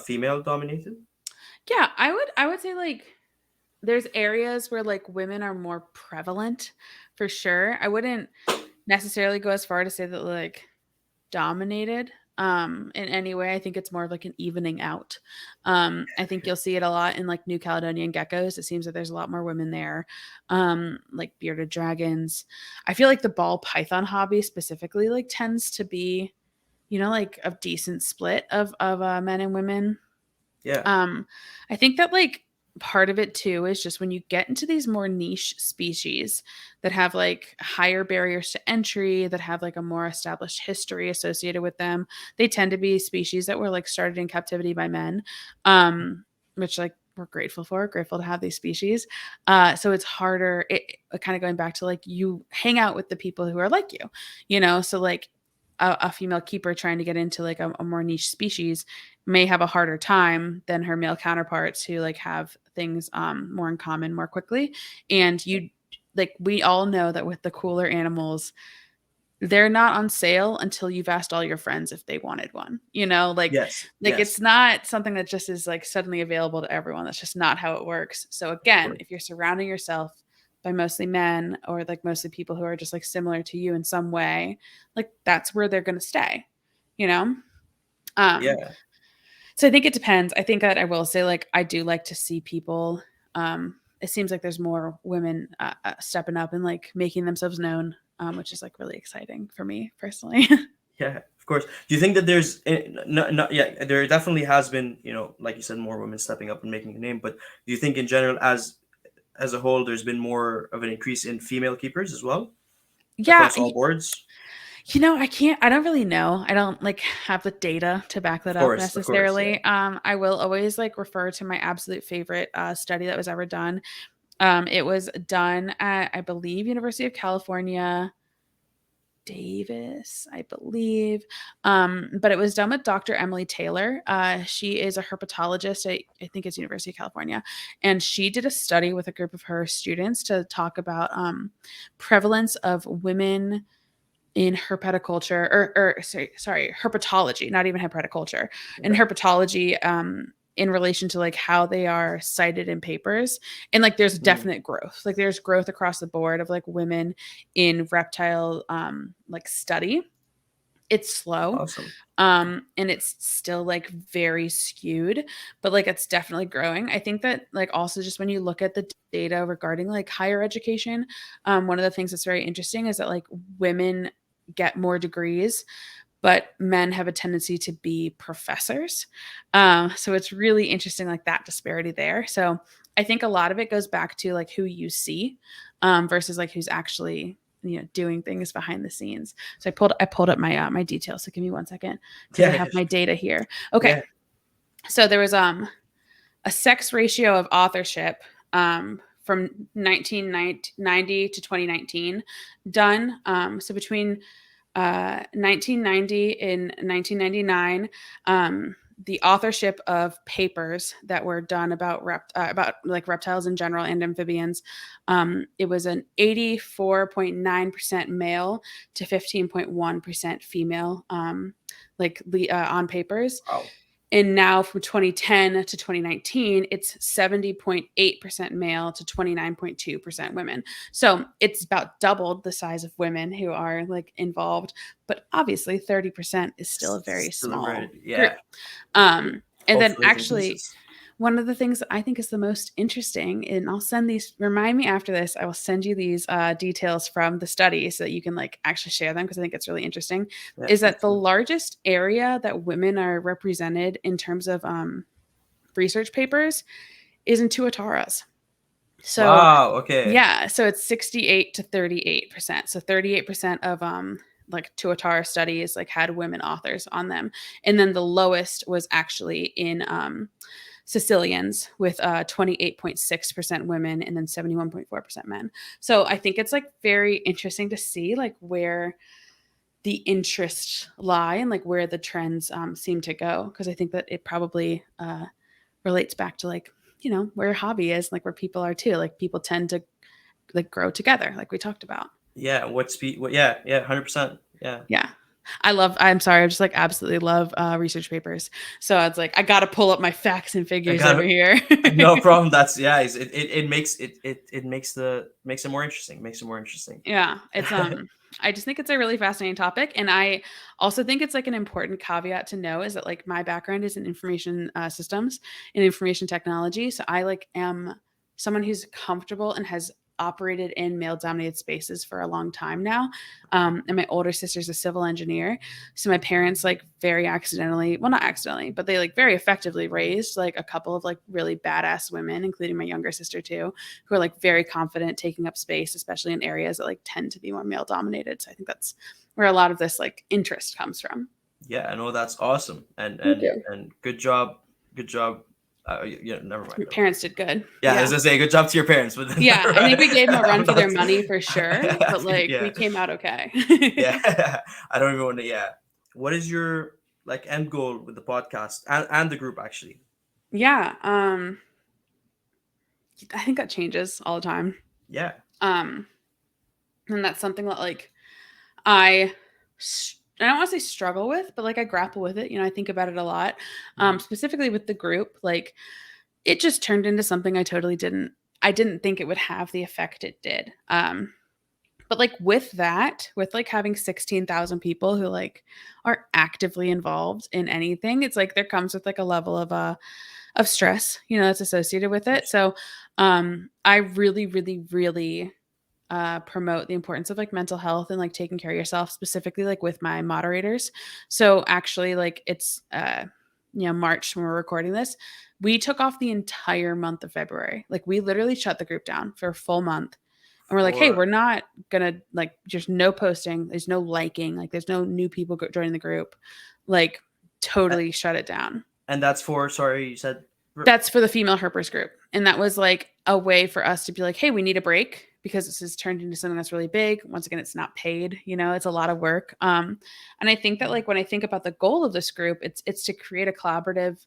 [SPEAKER 1] female dominated?
[SPEAKER 2] Yeah, I would say like there's areas where like women are more prevalent for sure. I wouldn't necessarily go as far to say that like dominated in any way. I think it's more of like an evening out. I think you'll see it a lot in like New Caledonian geckos. It seems that there's a lot more women there. Like bearded dragons. I feel like the ball python hobby specifically like tends to be, like a decent split of men and women.
[SPEAKER 1] Yeah.
[SPEAKER 2] um, I think that like part of it too is just when you get into these more niche species that have like higher barriers to entry, that have like a more established history associated with them, they tend to be species that were like started in captivity by men, which like we're grateful to have these species. So it's harder. It kind of going back to like you hang out with the people who are like you. So like a female keeper trying to get into like a more niche species may have a harder time than her male counterparts who like have things more in common more quickly. And you like we all know that with the cooler animals, they're not on sale until you've asked all your friends if they wanted one.
[SPEAKER 1] Yes.
[SPEAKER 2] Like it's
[SPEAKER 1] Yes.
[SPEAKER 2] not something that just is like suddenly available to everyone. That's just not how it works. So
[SPEAKER 1] Of
[SPEAKER 2] again,
[SPEAKER 1] course.
[SPEAKER 2] if you're surrounding yourself by mostly men or like mostly people who are just like similar to you in some way, like that's where they're going to stay, you know? Um
[SPEAKER 1] Yeah.
[SPEAKER 2] so I think it depends. I think that I will say, like, I do like to see people. It seems like there's more women stepping up and like making themselves known, which is like really exciting for me personally.
[SPEAKER 1] Yeah, of course. Do you think that there's no, yeah, there definitely has been, like you said, more women stepping up and making a name, but do you think in general as a whole there's been more of an increase in female keepers as well
[SPEAKER 2] Yeah,
[SPEAKER 1] across all boards?
[SPEAKER 2] I don't really know. I don't like have the data to back that up
[SPEAKER 1] Of course, yeah.
[SPEAKER 2] necessarily. I will always like refer to my absolute favorite study that was ever done. It was done at, I believe, University of California, Davis, I believe. But it was done with Dr. Emily Taylor. She is a herpetologist at, I think it's University of California. And she did a study with a group of her students to talk about prevalence of women in herpetoculture or herpetology, not even herpetoculture, in
[SPEAKER 1] Okay.
[SPEAKER 2] herpetology, in relation to like how they are cited in papers. And like there's
[SPEAKER 1] Mm,
[SPEAKER 2] definite growth. Like there's growth across the board of like women in reptile like study. It's slow.
[SPEAKER 1] awesome.
[SPEAKER 2] And it's still like very skewed, but like it's definitely growing. I think that like also just when you look at the data regarding like higher education, one of the things that's very interesting is that like women get more degrees, but men have a tendency to be professors. So it's really interesting, like that disparity there. So I think a lot of it goes back to like who you see, versus like who's actually doing things behind the scenes. So I pulled up my details. So give me one second because I
[SPEAKER 1] Yeah,
[SPEAKER 2] have my data here. Okay,
[SPEAKER 1] yeah.
[SPEAKER 2] so there was a sex ratio of authorship from 1990 to 2019 done. So between 1990 and 1999, the authorship of papers that were done about like reptiles in general and amphibians, it was an 84.9% male to 15.1% female, on papers.
[SPEAKER 1] Wow.
[SPEAKER 2] And now from 2010 to 2019, it's 70.8% male to 29.2% women. So it's about doubled the size of women who are like involved, but obviously 30% is still a very
[SPEAKER 1] Still a
[SPEAKER 2] small
[SPEAKER 1] very,
[SPEAKER 2] group.
[SPEAKER 1] yeah.
[SPEAKER 2] And then
[SPEAKER 1] Hopefully it
[SPEAKER 2] actually,
[SPEAKER 1] increases.
[SPEAKER 2] one of the things that I think is the most interesting, and I'll send these, remind me after this, I will send you these details from the study so that you can like actually share them because I think it's really interesting,
[SPEAKER 1] Yeah,
[SPEAKER 2] is that
[SPEAKER 1] please
[SPEAKER 2] the
[SPEAKER 1] do.
[SPEAKER 2] largest area that women are represented in terms of research papers is in tuataras. So
[SPEAKER 1] Wow, okay.
[SPEAKER 2] yeah, so it's 68 to 38%. So 38% of like tuatara studies like had women authors on them. And then the lowest was actually in Sicilians with 28.6% women and then 71.4% men. So I think it's like very interesting to see like where the interests lie and like where the trends seem to go. Because I think that it probably relates back to like, where hobby is, like where people are too. Like people tend to like grow together, like we talked about.
[SPEAKER 1] Yeah, what speed? What? Yeah, yeah, 100%. Yeah.
[SPEAKER 2] Yeah. I'm sorry, I just like absolutely love research papers. So I was like, I got to pull up my facts and
[SPEAKER 1] I
[SPEAKER 2] figures
[SPEAKER 1] got
[SPEAKER 2] over
[SPEAKER 1] it.
[SPEAKER 2] here.
[SPEAKER 1] No problem. That's yeah. It makes it more interesting. Makes it more interesting.
[SPEAKER 2] Yeah, it's I just think it's a really fascinating topic, and I also think it's like an important caveat to know is that like my background is in information systems and information technology, so I like am someone who's comfortable and has operated in male dominated spaces for a long time now. And my older sister's a civil engineer, so my parents like very accidentally, well not accidentally, but they like very effectively raised like a couple of like really badass women, including my younger sister too, who are like very confident taking up space, especially in areas that like tend to be more male dominated. So I think that's where a lot of this like interest comes from.
[SPEAKER 1] Yeah, I know that's awesome, and
[SPEAKER 2] Thank you.
[SPEAKER 1] good job, good job. Yeah, never mind.
[SPEAKER 2] Your
[SPEAKER 1] Never mind.
[SPEAKER 2] parents did good.
[SPEAKER 1] Yeah, I was
[SPEAKER 2] Yeah.
[SPEAKER 1] gonna say good job to your parents, but
[SPEAKER 2] Yeah. I think we gave them a run
[SPEAKER 1] I'm
[SPEAKER 2] for their
[SPEAKER 1] not.
[SPEAKER 2] money for sure, but like we
[SPEAKER 1] Yeah,
[SPEAKER 2] came out okay.
[SPEAKER 1] yeah. I don't even want to. Yeah. What is your like end goal with the podcast and the group actually?
[SPEAKER 2] Yeah. I think that changes all the time.
[SPEAKER 1] Yeah.
[SPEAKER 2] Um, and that's something that like I I don't want to say struggle with, but like I grapple with it. You know, I think about it a lot.
[SPEAKER 1] Mhm.
[SPEAKER 2] Specifically with the group, like it just turned into something I didn't think it would have the effect it did. But like with that, with like having 16,000 people who like are actively involved in anything, it's like there comes with like a level of stress, you know, that's associated with
[SPEAKER 1] Of
[SPEAKER 2] it.
[SPEAKER 1] course.
[SPEAKER 2] So I really, really, really promote the importance of like mental health and like taking care of yourself, specifically like with my moderators. So actually, like it's March when we're recording this, we took off the entire month of February. Like we literally shut the group down for a full month. And we're like, hey,
[SPEAKER 1] For
[SPEAKER 2] we're not gonna like just no posting, there's no liking, like there's no new people joining the group. Like totally shut it down.
[SPEAKER 1] and that's for sorry you said.
[SPEAKER 2] That's for the female herpers group. And that was like a way for us to be like, hey, we need a break because this has turned into something that's really big. Once again, it's not paid, you know, it's a lot of work. And I think that like when I think about the goal of this group, it's to create a collaborative,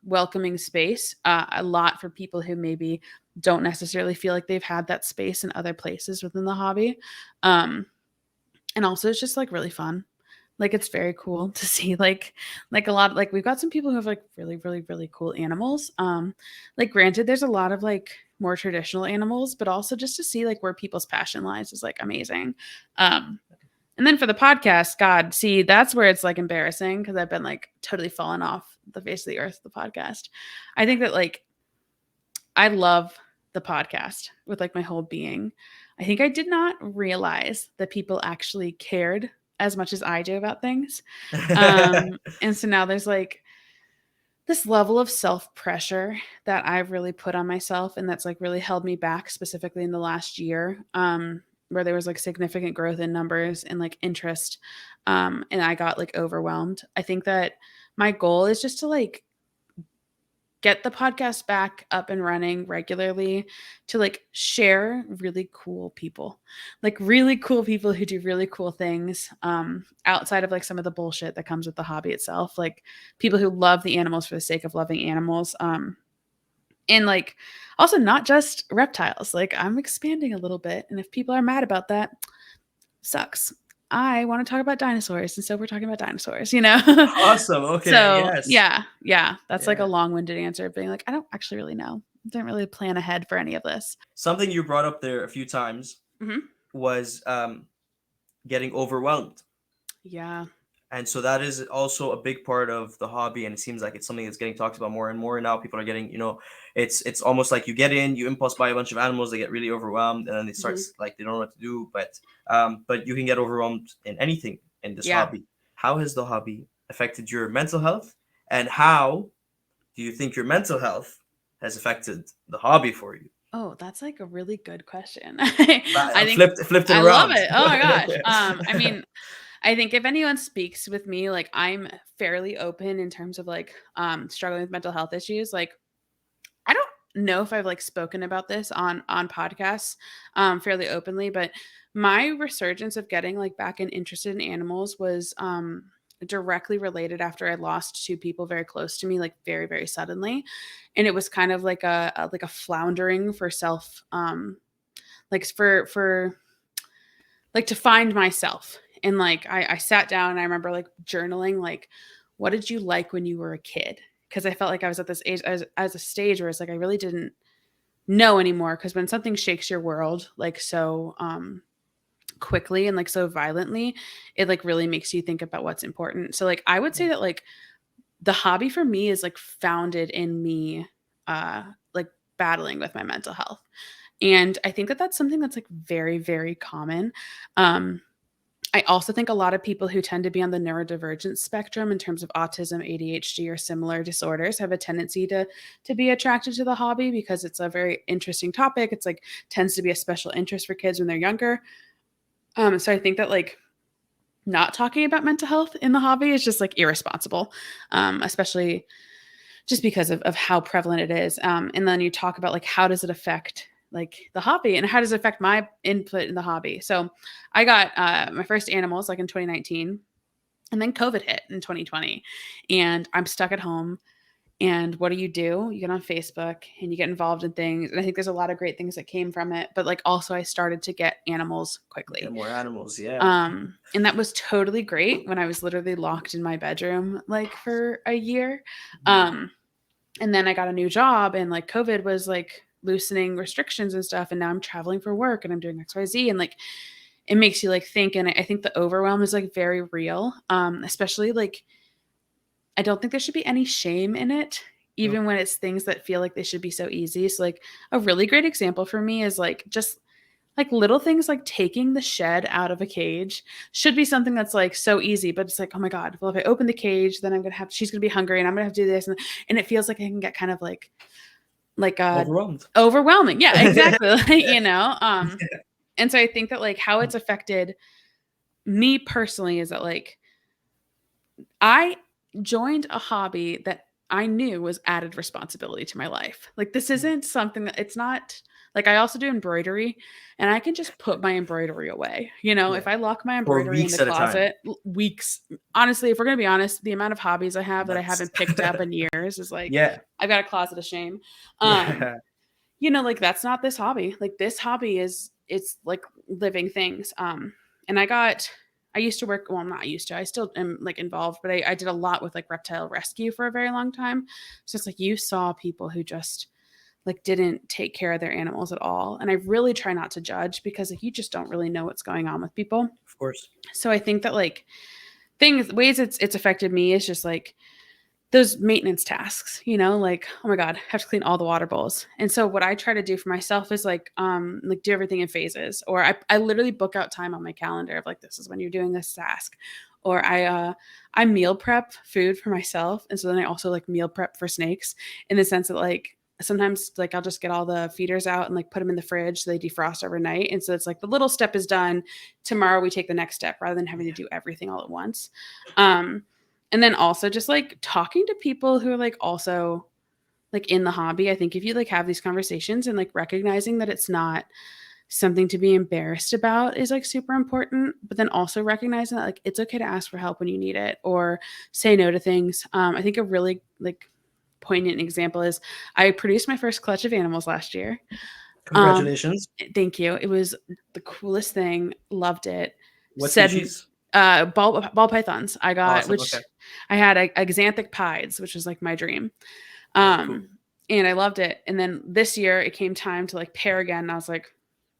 [SPEAKER 2] welcoming space, a lot for people who maybe don't necessarily feel like they've had that space in other places within the hobby. Um, and also it's just like really fun. Like it's very cool to see like a lot like we've got some people who have like really really really cool animals. Like granted there's a lot of like more traditional animals, but also just to see like where people's passion lies is like amazing. Um and then for the podcast, God, see, that's where it's like embarrassing because I've been like totally fallen off the face of the earth, the podcast. I think that like I love the podcast with like my whole being. I think I did not realize that people actually cared as much as I do about things. And so now there's like this level of self pressure that I've really put on myself, and that's like really held me back, specifically in the last year, where there was like significant growth in numbers and like interest. And I got like overwhelmed. I think that my goal is just to like get the podcast back up and running regularly to like share really cool people, like really cool people who do really cool things, outside of like some of the bullshit that comes with the hobby itself, like people who love the animals for the sake of loving animals, and like also not just reptiles. Like I'm expanding a little bit, and if people are mad about that, sucks. I want to talk about dinosaurs, and so we're talking about dinosaurs, you know?
[SPEAKER 1] Awesome. Okay.
[SPEAKER 2] So
[SPEAKER 1] Yes.
[SPEAKER 2] yeah, that's like a
[SPEAKER 1] Yeah.
[SPEAKER 2] long-winded answer of being like, I don't actually really know. I didn't really plan ahead for any of this.
[SPEAKER 1] Something you brought up there a few times
[SPEAKER 2] Hmm.
[SPEAKER 1] was getting overwhelmed.
[SPEAKER 2] Yeah.
[SPEAKER 1] And so that is also a big part of the hobby, and it seems like it's something that's getting talked about more and more now. People are getting, it's almost like you get in, you impulse buy a bunch of animals, they get really overwhelmed, and then they start
[SPEAKER 2] Hmm.
[SPEAKER 1] like they don't know what to do. But you can get overwhelmed in anything in this
[SPEAKER 2] Yeah.
[SPEAKER 1] hobby. How has the hobby affected your mental health, and how do you think your mental health has affected the hobby for you?
[SPEAKER 2] Oh, that's like a really good question.
[SPEAKER 1] I
[SPEAKER 2] I think
[SPEAKER 1] flipped it
[SPEAKER 2] I love
[SPEAKER 1] around.
[SPEAKER 2] it. Oh my gosh. I mean, I think if anyone speaks with me, like I'm fairly open in terms of like struggling with mental health issues. Like I don't know if I've like spoken about this on podcasts fairly openly, but my resurgence of getting like back and interested in animals was directly related after I lost two people very close to me, like very very suddenly, and it was kind of like a floundering for self, like for like to find myself And like I sat down and I remember like journaling, like, what did you like when you were a kid? Because I felt like I was at this age, as a stage where it's like I really didn't know anymore. Because when something shakes your world like so quickly and like so violently, it like really makes you think about what's important. So like I would say that like the hobby for me is like founded in me like battling with my mental health. And I think that that's something that's like very, very common. um I also think a lot of people who tend to be on the neurodivergent spectrum in terms of autism, ADHD, or similar disorders have a tendency to be attracted to the hobby because it's a very interesting topic. It's like tends to be a special interest for kids when they're younger. So I think that like not talking about mental health in the hobby is just like irresponsible, especially just because of how prevalent it is. And then you talk about like how does it affect like the hobby and how does it affect my input in the hobby. So I got my first animals like in 2019, and then COVID hit in 2020, and I'm stuck at home. And what do? You get on Facebook and you get involved in things. And I think there's a lot of great things that came from it. But like also I started to get animals quickly.
[SPEAKER 1] Get more animals, yeah.
[SPEAKER 2] And that was totally great when I was literally locked in my bedroom like for a year. Um, and then I got a new job, and like COVID was like loosening restrictions and stuff. And now I'm traveling for work and I'm doing XYZ. And like it makes you like think. And I think the overwhelm is like very real. Especially like I don't think there should be any shame in it,
[SPEAKER 1] Nope.
[SPEAKER 2] even when it's things that feel like they should be so easy. So like a really great example for me is like just like little things like taking the shed out of a cage should be something that's like so easy, but it's like, oh my God, well, if I open the cage, then she's going to be hungry and I'm going to have to do this. And it feels like I can get kind of like
[SPEAKER 1] Overwhelmed.
[SPEAKER 2] overwhelming. Yeah, exactly. You know? And so I think that like how it's affected me personally is that like I joined a hobby that I knew was added responsibility to my life. Like this isn't something that it's not like I also do embroidery, and I can just put my embroidery away. You know,
[SPEAKER 1] Yeah.
[SPEAKER 2] if I lock my
[SPEAKER 1] For
[SPEAKER 2] embroidery in the
[SPEAKER 1] weeks at a time.
[SPEAKER 2] closet, weeks. Honestly, if we're going to be honest, the amount of hobbies I have that I
[SPEAKER 1] That's
[SPEAKER 2] haven't picked up in years is like
[SPEAKER 1] yeah.
[SPEAKER 2] I've got a closet of shame. Um,
[SPEAKER 1] Yeah.
[SPEAKER 2] you know, like that's not this hobby. Like this hobby is it's like living things. And I used to work, well, I'm not used to, I still am like involved, but I did a lot with like reptile rescue for a very long time. So it's like you saw people who just like didn't take care of their animals at all. And I really try not to judge because like you just don't really know what's going on with people.
[SPEAKER 1] Of course.
[SPEAKER 2] So I think that like ways it's affected me is just like those maintenance tasks, you know, like, oh my God, I have to clean all the water bowls. And so what I try to do for myself is like do everything in phases. Or I literally book out time on my calendar of like, this is when you're doing this task. Or I meal prep food for myself. And so then I also like meal prep for snakes in the sense that like sometimes like I'll just get all the feeders out and like put them in the fridge so they defrost overnight. And so it's like the little step is done. Tomorrow we take the next step rather than having to do everything all at once. Um, and then also just like talking to people who are like also like in the hobby. I think if you like have these conversations and like recognizing that it's not something to be embarrassed about is like super important, but then also recognizing that like it's okay to ask for help when you need it or say no to things. I think a really like poignant example is I produced my first clutch of animals last year. Um,
[SPEAKER 1] Congratulations.
[SPEAKER 2] Thank you. It was the coolest thing. Loved it.
[SPEAKER 1] What
[SPEAKER 2] Said
[SPEAKER 1] species?
[SPEAKER 2] ball pythons. I got
[SPEAKER 1] Awesome. Okay.
[SPEAKER 2] which I had a xanthic pieds, which was like my dream.
[SPEAKER 1] Yeah, cool.
[SPEAKER 2] And I loved it. And then this year it came time to like pair again. And I was like,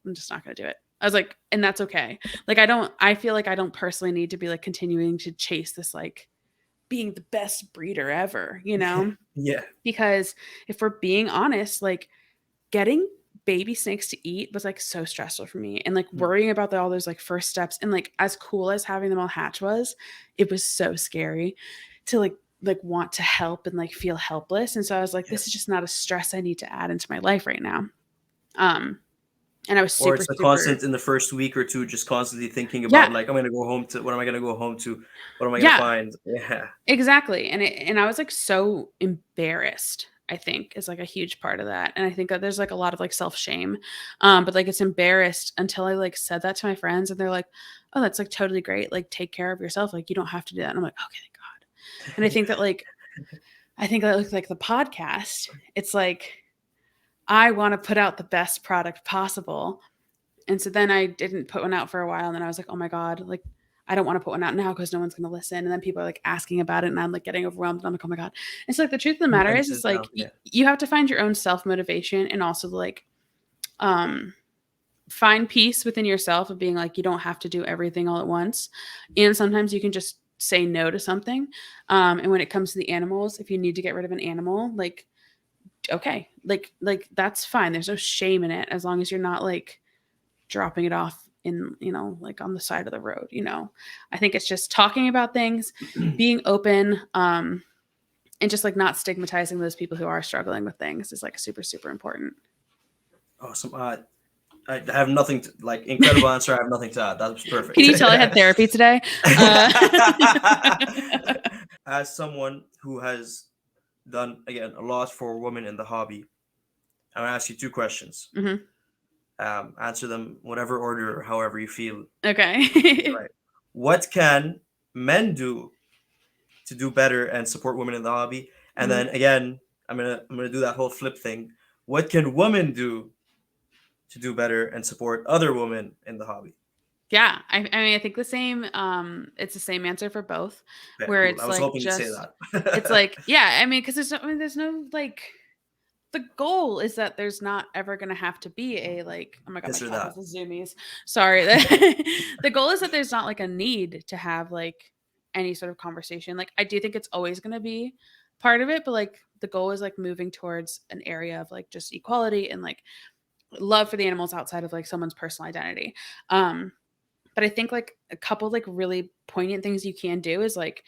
[SPEAKER 2] I'm just not gonna do it. I was like, and that's okay. Like I feel like I don't personally need to be like continuing to chase this like being the best breeder ever, you know?
[SPEAKER 1] Yeah.
[SPEAKER 2] Because if we're being honest, like getting baby snakes to eat was like so stressful for me, and like worrying about all those like first steps, and like as cool as having them all hatch was, it was so scary to like want to help and like feel helpless. And so I was like,
[SPEAKER 1] Yeah.
[SPEAKER 2] this is just not a stress I need to add into my life right now. um and I was
[SPEAKER 1] Or
[SPEAKER 2] super
[SPEAKER 1] it's the
[SPEAKER 2] super
[SPEAKER 1] constant in the first week or two, just constantly thinking
[SPEAKER 2] yeah
[SPEAKER 1] about like, I'm gonna go home to what am I gonna go home to? What am I gonna
[SPEAKER 2] yeah
[SPEAKER 1] find? Yeah.
[SPEAKER 2] exactly. And I was like so embarrassed, I think is like a huge part of that. And I think that there's like a lot of like self-shame. But like it's embarrassed until I like said that to my friends and they're like, oh, that's like totally great. Like take care of yourself. Like you don't have to do that. And I'm like, okay, thank God. And I think that looks like the podcast. It's like I want to put out the best product possible. And so then I didn't put one out for a while. And then I was like, oh my God, like I don't want to put one out now because no one's going to listen. And then people are like asking about it and I'm like getting overwhelmed. And I'm like, oh my God. And so like the truth of the matter is like,
[SPEAKER 1] Yeah.
[SPEAKER 2] you have to find your own self-motivation and also like, find peace within yourself of being like, you don't have to do everything all at once. And sometimes you can just say no to something. And when it comes to the animals, if you need to get rid of an animal, like, okay, like that's fine. There's no shame in it as long as you're not like dropping it off in, like on the side of the road. I think it's just talking about things, being open, and just like not stigmatizing those people who are struggling with things is like super, super important.
[SPEAKER 1] Awesome. I have nothing to like incredible answer. I have nothing to add. That was perfect.
[SPEAKER 2] Can you tell I had therapy today?
[SPEAKER 1] As someone who has done again a lot for women in the hobby, I'm gonna ask you two questions.
[SPEAKER 2] Mm-hmm.
[SPEAKER 1] Answer them whatever order or however you feel.
[SPEAKER 2] Okay.
[SPEAKER 1] Right. What can men do to do better and support women in the hobby? And
[SPEAKER 2] Mm-hmm.
[SPEAKER 1] then again, I'm gonna do that whole flip thing. What can women do to do better and support other women in the hobby?
[SPEAKER 2] Yeah, I mean, I think the same. It's the same answer for both,
[SPEAKER 1] Yeah,
[SPEAKER 2] where
[SPEAKER 1] cool. I
[SPEAKER 2] it's
[SPEAKER 1] was
[SPEAKER 2] like
[SPEAKER 1] hoping you'd say
[SPEAKER 2] just, it's
[SPEAKER 1] that.
[SPEAKER 2] like, yeah. I mean, because there's no like, the goal is that there's not ever gonna have to be a like, oh my God, my
[SPEAKER 1] This or
[SPEAKER 2] cat has
[SPEAKER 1] that.
[SPEAKER 2] the zoomies. Sorry, the goal is that there's not like a need to have like any sort of conversation. Like, I do think it's always gonna be part of it, but like the goal is like moving towards an area of like just equality and like love for the animals outside of like someone's personal identity. Um, but I think like a couple like really poignant things you can do is like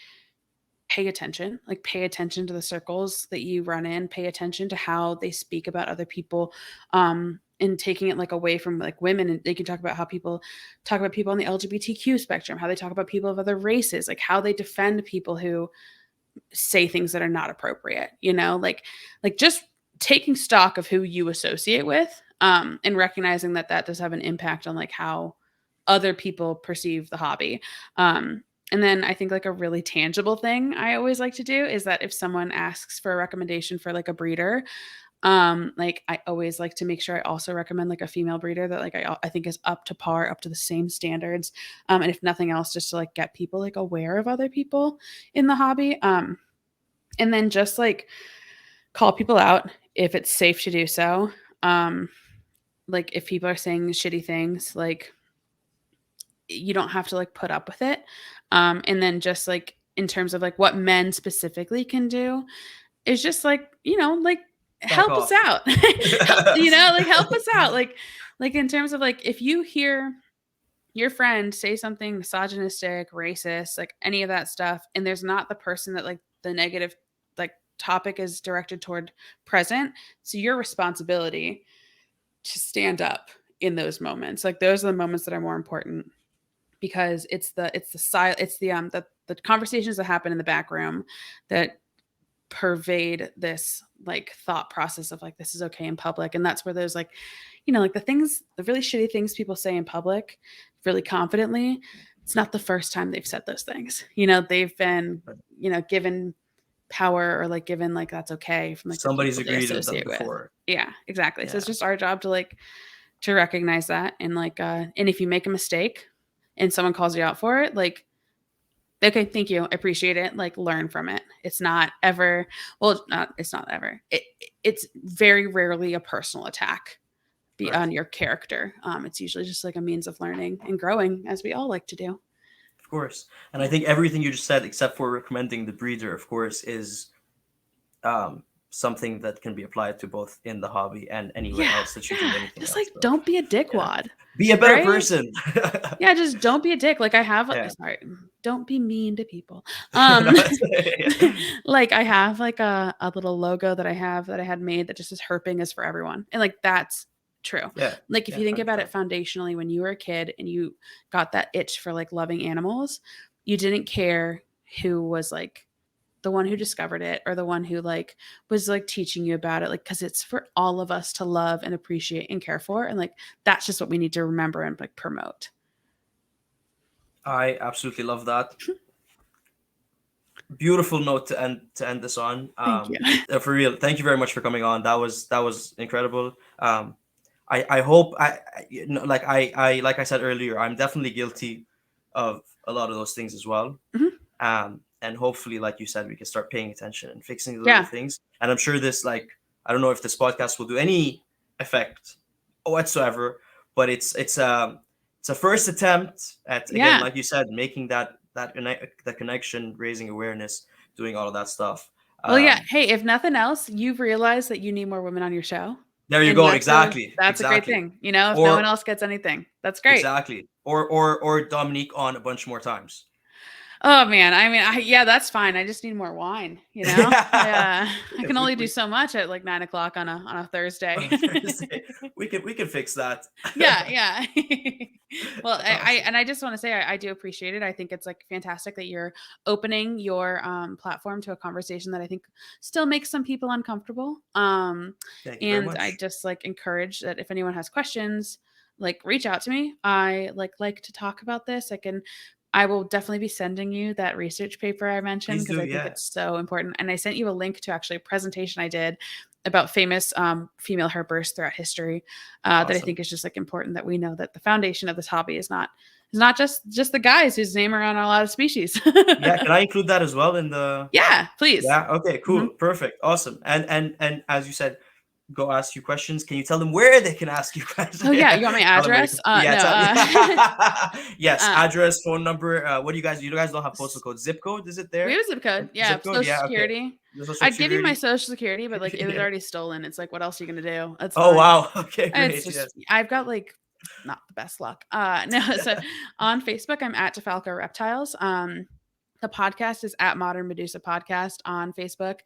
[SPEAKER 2] pay attention to the circles that you run in, pay attention to how they speak about other people, and taking it like away from like women. And they can talk about how people talk about people on the LGBTQ spectrum, how they talk about people of other races, like how they defend people who say things that are not appropriate, like just taking stock of who you associate with, and recognizing that that does have an impact on like how other people perceive the hobby. And then I think like a really tangible thing I always like to do is that if someone asks for a recommendation for like a breeder, like I always like to make sure I also recommend like a female breeder that like I think is up to par, up to the same standards. And if nothing else, just to like get people like aware of other people in the hobby. And then just like call people out if it's safe to do so. Like if people are saying shitty things, like you don't have to like put up with it. And then just like in terms of like what men specifically can do is just like, like
[SPEAKER 1] Back
[SPEAKER 2] help us
[SPEAKER 1] off.
[SPEAKER 2] out. Like help us out. Like in terms of like if you hear your friend say something misogynistic, racist, like any of that stuff, and there's not the person that like the negative like topic is directed toward present, so your responsibility to stand up in those moments. Like those are the moments that are more important because it's the conversations that happen in the back room that pervade this like thought process of like this is okay in public. And that's where there's like like the really shitty things people say in public really confidently, it's not the first time they've said those things. They've been given power or like given like that's okay from like the
[SPEAKER 1] Somebody's
[SPEAKER 2] people they
[SPEAKER 1] agreed with them
[SPEAKER 2] associate with.
[SPEAKER 1] before.
[SPEAKER 2] Yeah, exactly. So
[SPEAKER 1] Yeah,
[SPEAKER 2] it's just our job to like to recognize that and like and if you make a mistake and someone calls you out for it, like okay, thank you, I appreciate it, like learn from it. It's not ever, well, it's not ever, it's very rarely a personal attack
[SPEAKER 1] right.
[SPEAKER 2] on your character. It's usually just like a means of learning and growing, as we all like to do.
[SPEAKER 1] Of course. And I think everything you just said, except for recommending the breeder, of course, is something that can be applied to both in the hobby and anywhere
[SPEAKER 2] Yeah,
[SPEAKER 1] else that you do
[SPEAKER 2] yeah.
[SPEAKER 1] anything
[SPEAKER 2] Just
[SPEAKER 1] else.
[SPEAKER 2] like
[SPEAKER 1] So,
[SPEAKER 2] don't be a
[SPEAKER 1] yeah.
[SPEAKER 2] dickwad,
[SPEAKER 1] Be a better
[SPEAKER 2] right?
[SPEAKER 1] person.
[SPEAKER 2] Yeah, just don't be a dick. Like I have,
[SPEAKER 1] Yeah.
[SPEAKER 2] sorry, don't be mean to people.
[SPEAKER 1] No, yeah.
[SPEAKER 2] Like I have like a little logo that I have that I had made that just says herping is for everyone. And like that's true.
[SPEAKER 1] Yeah.
[SPEAKER 2] Like if
[SPEAKER 1] Yeah,
[SPEAKER 2] you think about
[SPEAKER 1] 100%.
[SPEAKER 2] it foundationally, when you were a kid and you got that itch for like loving animals, you didn't care who was like the one who discovered it or the one who like was like teaching you about it, like because it's for all of us to love and appreciate and care for. And like that's just what we need to remember and like promote.
[SPEAKER 1] I absolutely love that. Beautiful note to end this on.
[SPEAKER 2] Thank you.
[SPEAKER 1] For real, thank you very much for coming on. That was incredible. I hope like I said earlier, I'm definitely guilty of a lot of those things as well.
[SPEAKER 2] Mhm.
[SPEAKER 1] And hopefully, like you said, we can start paying attention and fixing the little
[SPEAKER 2] Yeah.
[SPEAKER 1] things. And I'm sure this, like, I don't know if this podcast will do any effect whatsoever, but it's a first attempt at, again,
[SPEAKER 2] Yeah.
[SPEAKER 1] like you said, making that connection, raising awareness, doing all of that stuff.
[SPEAKER 2] Well, yeah.
[SPEAKER 1] Um,
[SPEAKER 2] Hey, if nothing else, you've realized that you need more women on your show.
[SPEAKER 1] there you
[SPEAKER 2] And
[SPEAKER 1] go. Exactly,
[SPEAKER 2] that's a great
[SPEAKER 1] exactly.
[SPEAKER 2] thing. You know, if no one
[SPEAKER 1] Or
[SPEAKER 2] else gets anything, that's great.
[SPEAKER 1] exactly, or Dominique on a bunch more times.
[SPEAKER 2] Oh man, I mean, yeah, that's fine. I just need more wine. You know, I can only do
[SPEAKER 1] we
[SPEAKER 2] so much at like 9 o'clock on a Thursday.
[SPEAKER 1] on Thursday. We can fix that.
[SPEAKER 2] Yeah, yeah. Well,
[SPEAKER 1] Awesome.
[SPEAKER 2] and I just want to say I do appreciate it. I think it's like fantastic that you're opening your platform to a conversation that I think still makes some people uncomfortable.
[SPEAKER 1] Thank you very
[SPEAKER 2] And I
[SPEAKER 1] much.
[SPEAKER 2] just like encourage that if anyone has questions, like reach out to me. I like to talk about this. I will definitely be sending you that research paper I mentioned
[SPEAKER 1] Please
[SPEAKER 2] because
[SPEAKER 1] do.
[SPEAKER 2] I think
[SPEAKER 1] Yeah.
[SPEAKER 2] it's so important. And I sent you a link to actually a presentation I did about famous female herpers throughout history that I
[SPEAKER 1] Awesome.
[SPEAKER 2] think is just like important that we know that the foundation of this hobby is not just the guys whose name are on a lot of species.
[SPEAKER 1] Yeah. Can I include that as well in the?
[SPEAKER 2] Yeah, please.
[SPEAKER 1] Yeah. Okay.
[SPEAKER 2] Mhm.
[SPEAKER 1] Cool. Perfect. Awesome. And as you said, go ask you questions. Can you tell them where they can ask you questions?
[SPEAKER 2] Oh yeah, you want my
[SPEAKER 1] Tell them where you
[SPEAKER 2] address?
[SPEAKER 1] can, yeah,
[SPEAKER 2] No.
[SPEAKER 1] yeah. Yes,
[SPEAKER 2] Uh,
[SPEAKER 1] address, phone number. What do you guys? You guys don't have postal code. Zip code? Is it
[SPEAKER 2] we
[SPEAKER 1] there?
[SPEAKER 2] have a zip code. Yeah,
[SPEAKER 1] Zip code.
[SPEAKER 2] social
[SPEAKER 1] Yeah. Okay.
[SPEAKER 2] security.
[SPEAKER 1] The social
[SPEAKER 2] I'd give you my
[SPEAKER 1] security.
[SPEAKER 2] social security, but like it was
[SPEAKER 1] Yeah.
[SPEAKER 2] already stolen. It's like, what else are you gonna do? That's
[SPEAKER 1] Oh
[SPEAKER 2] fine.
[SPEAKER 1] wow. Okay.
[SPEAKER 2] It's
[SPEAKER 1] Great.
[SPEAKER 2] just
[SPEAKER 1] Yes.
[SPEAKER 2] I've got like not the best luck. No, so on Facebook, I'm at DiFalco Reptiles. The podcast is at Modern Medusa Podcast on Facebook.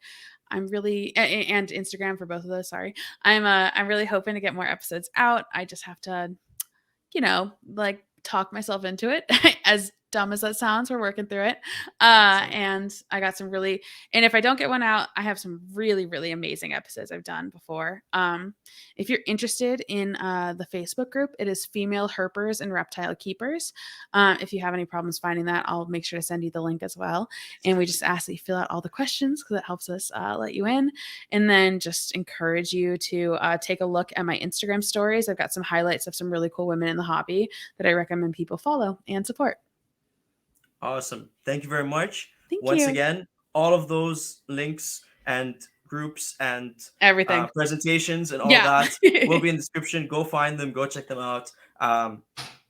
[SPEAKER 2] I'm really and Instagram for both of those. Sorry, I'm really hoping to get more episodes out. I just have to, like talk myself into it. As dumb as that sounds, we're working through it.
[SPEAKER 1] Excellent.
[SPEAKER 2] And I got some really, and if I don't get one out, I have some really, really amazing episodes I've done before. If you're interested in the Facebook group, it is Female Herpers and Reptile Keepers. If you have any problems finding that, I'll make sure to send you the link as well. And we just ask that you fill out all the questions because it helps us let you in. And then just encourage you to take a look at my Instagram stories. I've got some highlights of some really cool women in the hobby that I recommend people follow and support.
[SPEAKER 1] Awesome. Thank you very much.
[SPEAKER 2] Thank
[SPEAKER 1] Once
[SPEAKER 2] you.
[SPEAKER 1] again, all of those links and groups and
[SPEAKER 2] Everything.
[SPEAKER 1] presentations and all
[SPEAKER 2] Yeah.
[SPEAKER 1] that will be in the description. Go find them. Go check them out.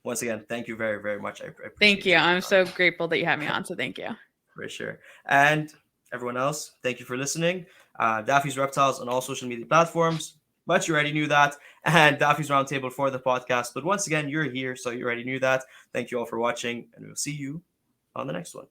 [SPEAKER 1] Once again, thank you very, very much. I
[SPEAKER 2] Thank
[SPEAKER 1] appreciate
[SPEAKER 2] you.
[SPEAKER 1] you being
[SPEAKER 2] I'm so grateful that you had me on. So thank you.
[SPEAKER 1] for sure. And everyone else, thank you for listening. Daffy's Reptiles on all social media platforms. But you already knew that. And Daffy's Roundtable for the podcast. But once again, you're here, so you already knew that. Thank you all for watching, and we'll see you on the next one.